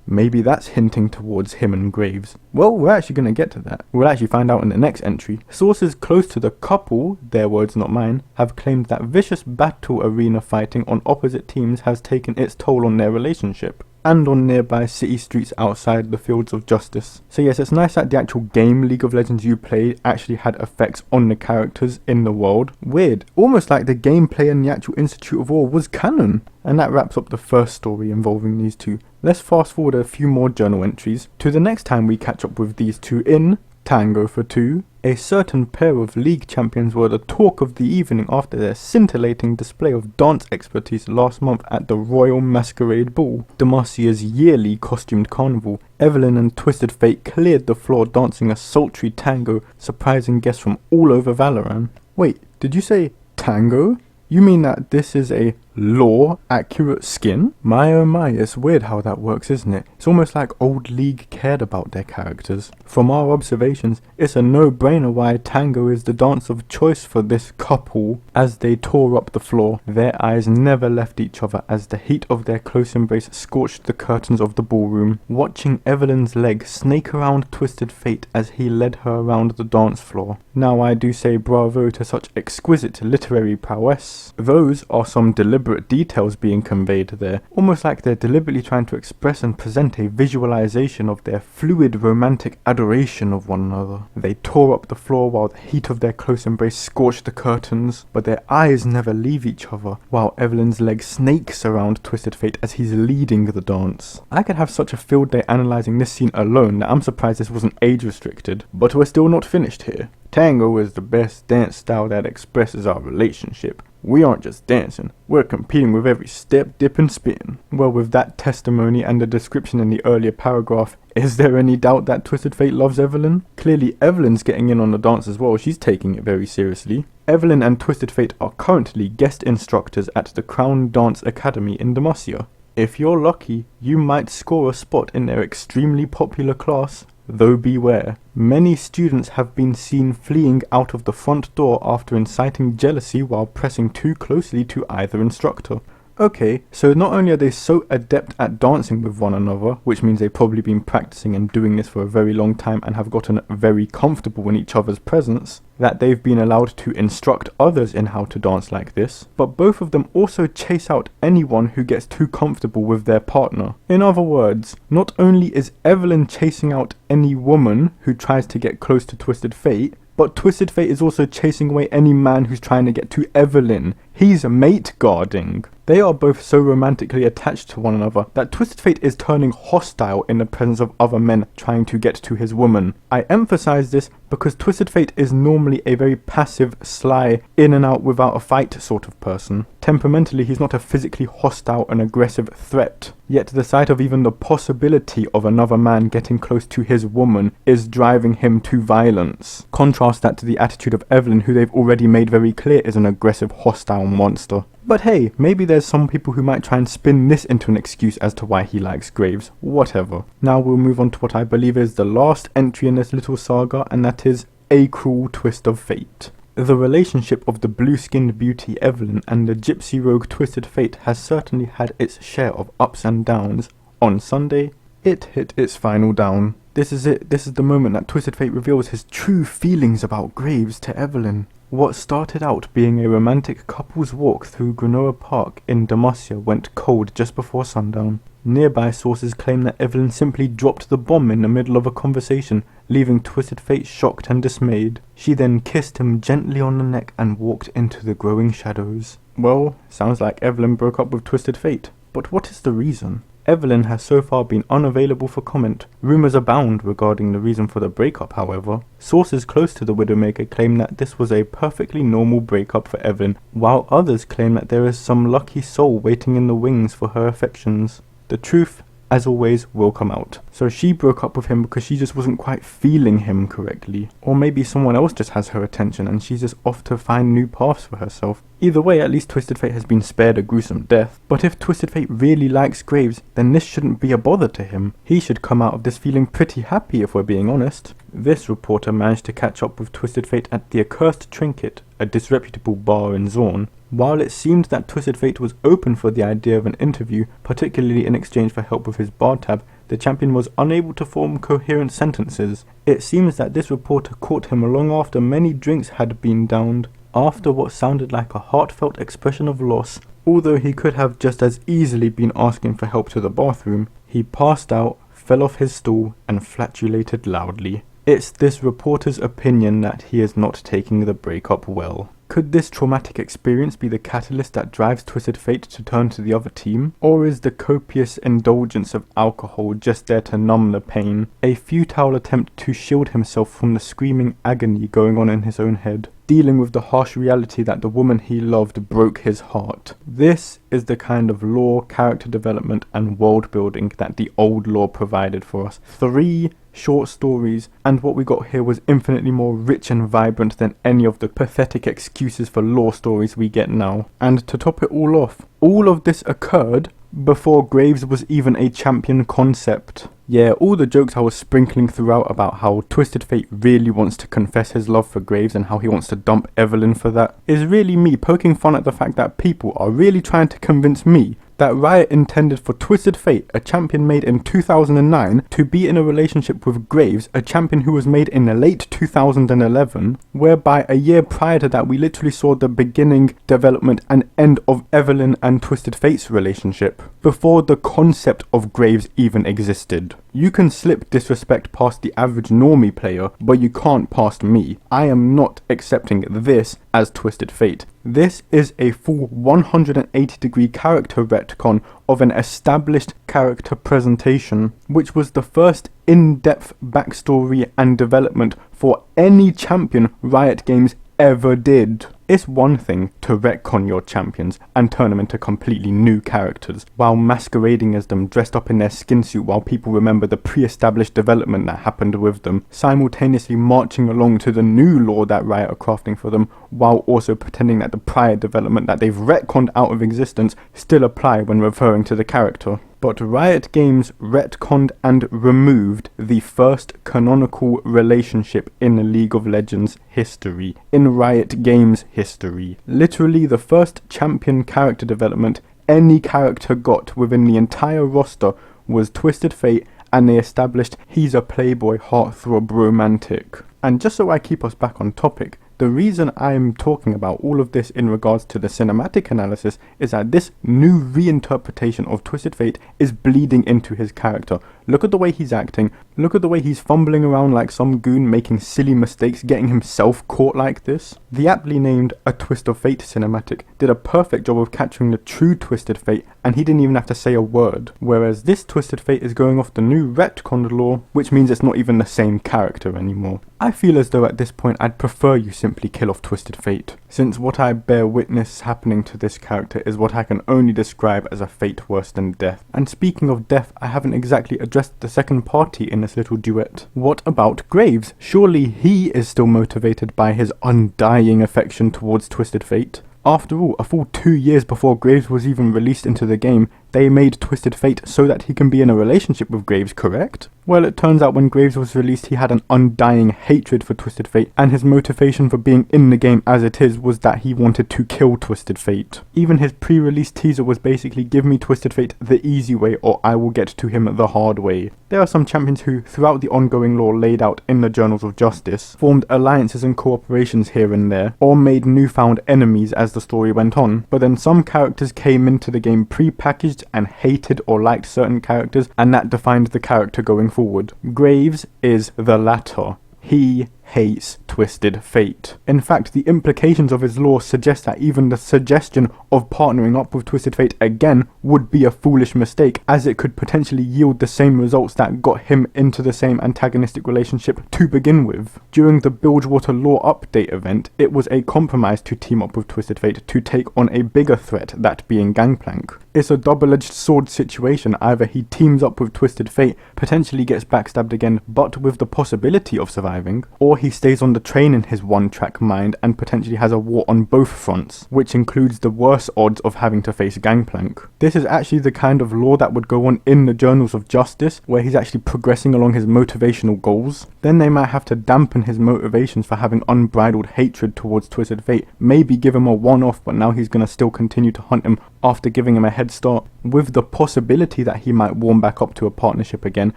Maybe that's hinting towards him and Graves. Well, we're actually going to get to that. We'll actually find out in the next entry. Sources close to the couple, their words not mine, have claimed that vicious battle arena fighting on opposite teams has taken its toll on their relationship, and on nearby city streets outside the fields of justice. So yes, it's nice that the actual game League of Legends you played actually had effects on the characters in the world. Weird. Almost like the gameplay in the actual Institute of War was canon. And that wraps up the first story involving these two. Let's fast forward a few more journal entries to the next time we catch up with these two in Tango for Two. A certain pair of league champions were the talk of the evening after their scintillating display of dance expertise last month at the Royal Masquerade Ball, Demacia's yearly costumed carnival. Evelyn and Twisted Fate cleared the floor dancing a sultry tango, surprising guests from all over Valorant. Wait, did you say tango? You mean that this is a lore-accurate skin? My oh my, it's weird how that works, isn't it? It's almost like old League cared about their characters. From our observations, it's a no-brainer why tango is the dance of choice for this couple. As they tore up the floor, their eyes never left each other as the heat of their close embrace scorched the curtains of the ballroom. Watching Evelyn's leg snake around Twisted Fate as he led her around the dance floor. Now I do say bravo to such exquisite literary prowess. Those are some deliberate details being conveyed there, almost like they're deliberately trying to express and present a visualization of their fluid romantic adoration of one another. They tore up the floor while the heat of their close embrace scorched the curtains, but their eyes never leave each other, while Evelyn's leg snakes around Twisted Fate as he's leading the dance. I could have such a field day analysing this scene alone that I'm surprised this wasn't age restricted, but we're still not finished here. Tango is the best dance style that expresses our relationship. We aren't just dancing, we're competing with every step, dip and spin. Well, with that testimony and the description in the earlier paragraph, is there any doubt that Twisted Fate loves Evelyn? Clearly Evelyn's getting in on the dance as well, she's taking it very seriously. Evelyn and Twisted Fate are currently guest instructors at the Crown Dance Academy in Demacia. If you're lucky, you might score a spot in their extremely popular class. Though beware, many students have been seen fleeing out of the front door after inciting jealousy while pressing too closely to either instructor. Okay, so not only are they so adept at dancing with one another, which means they've probably been practicing and doing this for a very long time and have gotten very comfortable in each other's presence, that they've been allowed to instruct others in how to dance like this, but both of them also chase out anyone who gets too comfortable with their partner. In other words, not only is Evelyn chasing out any woman who tries to get close to Twisted Fate, but Twisted Fate is also chasing away any man who's trying to get to Evelyn. He's mate guarding. They are both so romantically attached to one another that Twisted Fate is turning hostile in the presence of other men trying to get to his woman. I emphasize this because Twisted Fate is normally a very passive, sly, in and out without a fight sort of person. Temperamentally, he's not a physically hostile and aggressive threat. Yet the sight of even the possibility of another man getting close to his woman is driving him to violence. Contrast that to the attitude of Evelyn, who they've already made very clear is an aggressive, hostile monster. But hey, maybe there's some people who might try and spin this into an excuse as to why he likes Graves. Whatever. Now we'll move on to what I believe is the last entry in this little saga, and that is A Cruel Twist of Fate. The relationship of the blue-skinned beauty Evelyn and the gypsy rogue Twisted Fate has certainly had its share of ups and downs. On Sunday, it hit its final down. This is it. This is the moment that Twisted Fate reveals his true feelings about Graves to Evelyn. What started out being a romantic couple's walk through Granola Park in Demacia went cold just before sundown. Nearby sources claim that Evelyn simply dropped the bomb in the middle of a conversation, leaving Twisted Fate shocked and dismayed. She then kissed him gently on the neck and walked into the growing shadows. Well, sounds like Evelyn broke up with Twisted Fate. But what is the reason? Evelyn has so far been unavailable for comment. Rumours abound regarding the reason for the breakup, however. Sources close to the Widowmaker claim that this was a perfectly normal breakup for Evelyn, while others claim that there is some lucky soul waiting in the wings for her affections. The truth, as always, will come out. So she broke up with him because she just wasn't quite feeling him correctly. Or maybe someone else just has her attention and she's just off to find new paths for herself. Either way, at least Twisted Fate has been spared a gruesome death. But if Twisted Fate really likes Graves, then this shouldn't be a bother to him. He should come out of this feeling pretty happy if we're being honest. This reporter managed to catch up with Twisted Fate at the Accursed Trinket, a disreputable bar in Zorn. While it seemed that Twisted Fate was open for the idea of an interview, particularly in exchange for help with his bar tab, the champion was unable to form coherent sentences. It seems that this reporter caught him long after many drinks had been downed, after what sounded like a heartfelt expression of loss. Although he could have just as easily been asking for help to the bathroom, he passed out, fell off his stool, and flatulated loudly. It's this reporter's opinion that he is not taking the breakup well. Could this traumatic experience be the catalyst that drives Twisted Fate to turn to the other team? Or is the copious indulgence of alcohol just there to numb the pain? A futile attempt to shield himself from the screaming agony going on in his own head, dealing with the harsh reality that the woman he loved broke his heart. This is the kind of lore, character development, and world building that the old lore provided for us. 3 short stories, and what we got here was infinitely more rich and vibrant than any of the pathetic excuses for lore stories we get now. And to top it all off, all of this occurred before Graves was even a champion concept. Yeah, all the jokes I was sprinkling throughout about how Twisted Fate really wants to confess his love for Graves and how he wants to dump Evelyn for that is really me poking fun at the fact that people are really trying to convince me that Riot intended for Twisted Fate, a champion made in 2009, to be in a relationship with Graves, a champion who was made in the late 2011, whereby a year prior to that we literally saw the beginning, development and end of Evelyn and Twisted Fate's relationship, before the concept of Graves even existed. You can slip disrespect past the average normie player, but you can't past me. I am not accepting this as Twisted Fate. This is a full 180-degree character retcon of an established character presentation, which was the first in-depth backstory and development for any champion Riot Games ever did. It's one thing to retcon your champions and turn them into completely new characters, while masquerading as them dressed up in their skin suit while people remember the pre-established development that happened with them, simultaneously marching along to the new lore that Riot are crafting for them, while also pretending that the prior development that they've retconned out of existence still apply when referring to the character. But Riot Games retconned and removed the first canonical relationship in League of Legends history, in Riot Games history. Literally the first champion character development any character got within the entire roster was Twisted Fate, and they established he's a playboy heartthrob romantic. And just so I keep us back on topic, the reason I'm talking about all of this in regards to the cinematic analysis is that this new reinterpretation of Twisted Fate is bleeding into his character. Look at the way he's acting, look at the way he's fumbling around like some goon, making silly mistakes, getting himself caught like this. The aptly named A Twist of Fate cinematic did a perfect job of capturing the true Twisted Fate, and he didn't even have to say a word. Whereas this Twisted Fate is going off the new retconned lore, which means it's not even the same character anymore. I feel as though at this point I'd prefer you simply kill off Twisted Fate, since what I bear witness happening to this character is what I can only describe as a fate worse than death. And speaking of death, I haven't exactly addressed the second party in this little duet. What about Graves? Surely he is still motivated by his undying affection towards Twisted Fate. After all, a full 2 years before Graves was even released into the game, They made Twisted Fate so that he can be in a relationship with Graves, correct? Well, it turns out when Graves was released, he had an undying hatred for Twisted Fate, and his motivation for being in the game as it is was that he wanted to kill Twisted Fate. Even his pre-release teaser was basically, give me Twisted Fate the easy way or I will get to him the hard way. There are some champions who, throughout the ongoing lore laid out in the Journals of Justice, formed alliances and cooperations here and there, or made newfound enemies as the story went on, but then some characters came into the game pre-packaged and hated or liked certain characters, and that defined the character going forward. Graves is the latter. He hates Twisted Fate. In fact, the implications of his lore suggest that even the suggestion of partnering up with Twisted Fate again would be a foolish mistake, as it could potentially yield the same results that got him into the same antagonistic relationship to begin with. During the Bilgewater lore update event, it was a compromise to team up with Twisted Fate to take on a bigger threat, that being Gangplank. It's a double-edged sword situation. Either he teams up with Twisted Fate, potentially gets backstabbed again, but with the possibility of surviving, or he stays on the train in his one-track mind and potentially has a war on both fronts, which includes the worse odds of having to face Gangplank. This is actually the kind of lore that would go on in the Journals of Justice, where he's actually progressing along his motivational goals. Then they might have to dampen his motivations for having unbridled hatred towards Twisted Fate, maybe give him a one-off, but now he's going to still continue to hunt him after giving him a head start, with the possibility that he might warm back up to a partnership again,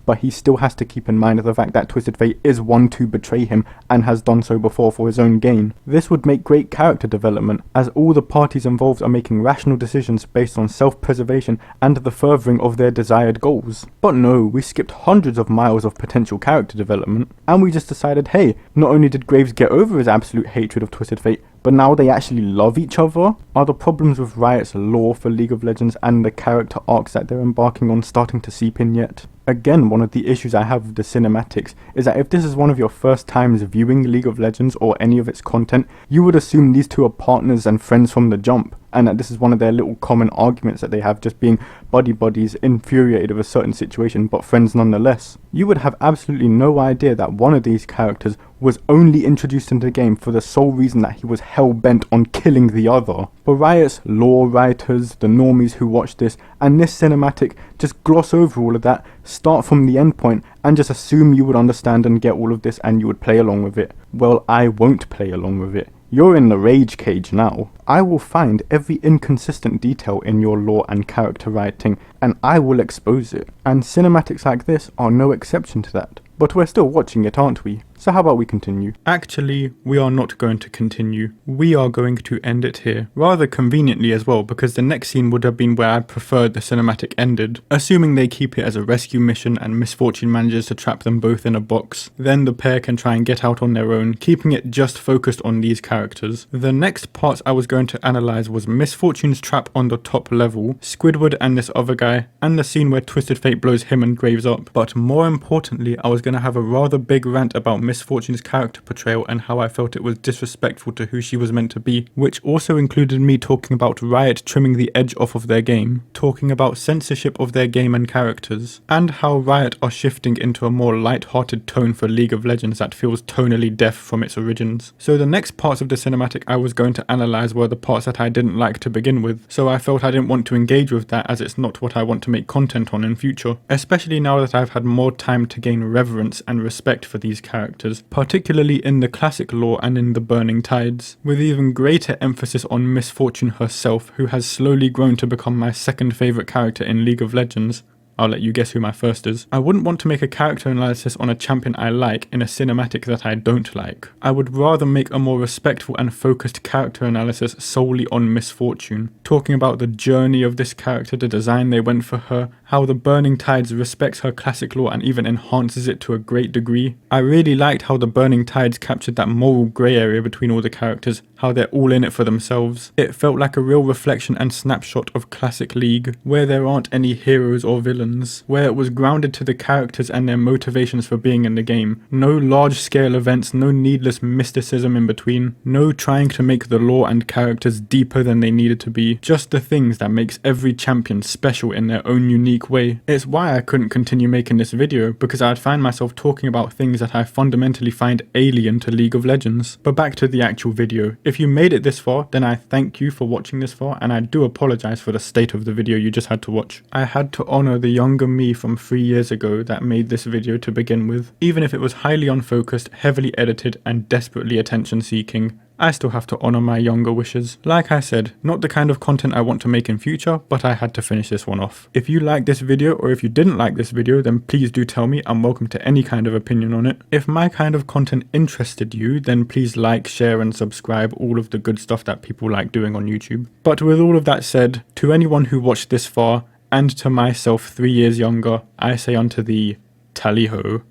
but he still has to keep in mind the fact that Twisted Fate is one to betray him and has done so before for his own gain. This would make great character development, as all the parties involved are making rational decisions based on self-preservation and the furthering of their desired goals. But no, we skipped hundreds of miles of potential character development, and we just decided, hey, not only did Graves get over his absolute hatred of Twisted Fate, but now they actually love each other? Are the problems with Riot's lore for League of Legends and the character arcs that they're embarking on starting to seep in yet? Again, one of the issues I have with the cinematics is that if this is one of your first times viewing League of Legends or any of its content, you would assume these two are partners and friends from the jump, and that this is one of their little common arguments that they have, just being buddies infuriated with a certain situation but friends nonetheless. You would have absolutely no idea that one of these characters was only introduced into the game for the sole reason that he was hell-bent on killing the other. But Riot's lore writers, the normies who watch this, and this cinematic just gloss over all of that, start from the end point, and just assume you would understand and get all of this and you would play along with it. Well, I won't play along with it. You're in the rage cage now. I will find every inconsistent detail in your lore and character writing, and I will expose it. And cinematics like this are no exception to that. But we're still watching it, aren't we? So how about we continue? Actually, we are not going to continue. We are going to end it here. Rather conveniently as well, because the next scene would have been where I preferred the cinematic ended. Assuming they keep it as a rescue mission and Misfortune manages to trap them both in a box, then the pair can try and get out on their own, keeping it just focused on these characters. The next part I was going to analyze was Misfortune's trap on the top level, Squidward and this other guy, and the scene where Twisted Fate blows him and Graves up. But more importantly, I was going to have a rather big rant about Misfortune's character portrayal and how I felt it was disrespectful to who she was meant to be, which also included me talking about Riot trimming the edge off of their game, talking about censorship of their game and characters, and how Riot are shifting into a more light-hearted tone for League of Legends that feels tonally deaf from its origins. So the next parts of the cinematic I was going to analyze were the parts that I didn't like to begin with, so I felt I didn't want to engage with that as it's not what I want to make content on in future, especially now that I've had more time to gain reverence and respect for these characters, particularly in the classic lore and in the Burning Tides, with even greater emphasis on Misfortune herself, who has slowly grown to become my second favourite character in League of Legends. I'll let you guess who my first is. I wouldn't want to make a character analysis on a champion I like in a cinematic that I don't like. I would rather make a more respectful and focused character analysis solely on Misfortune, talking about the journey of this character, the design they went for her, how the Burning Tides respects her classic lore and even enhances it to a great degree. I really liked how the Burning Tides captured that moral grey area between all the characters, how they're all in it for themselves. It felt like a real reflection and snapshot of classic League, where there aren't any heroes or villains. Legends, where it was grounded to the characters and their motivations for being in the game. No large-scale events, no needless mysticism in between, no trying to make the lore and characters deeper than they needed to be, just the things that makes every champion special in their own unique way. It's why I couldn't continue making this video, because I'd find myself talking about things that I fundamentally find alien to League of Legends. But back to the actual video. If you made it this far, then I thank you for watching this far, and I do apologize for the state of the video you just had to watch. I had to honor the younger me from 3 years ago that made this video to begin with. Even if it was highly unfocused, heavily edited, and desperately attention seeking, I still have to honor my younger wishes. Like I said, not the kind of content I want to make in future, but I had to finish this one off. If you liked this video, or if you didn't like this video, then please do tell me. I'm welcome to any kind of opinion on it. If my kind of content interested you, then please like, share, and subscribe, all of the good stuff that people like doing on YouTube. But with all of that said, to anyone who watched this far, and to myself 3 years younger, I say unto thee, tally ho.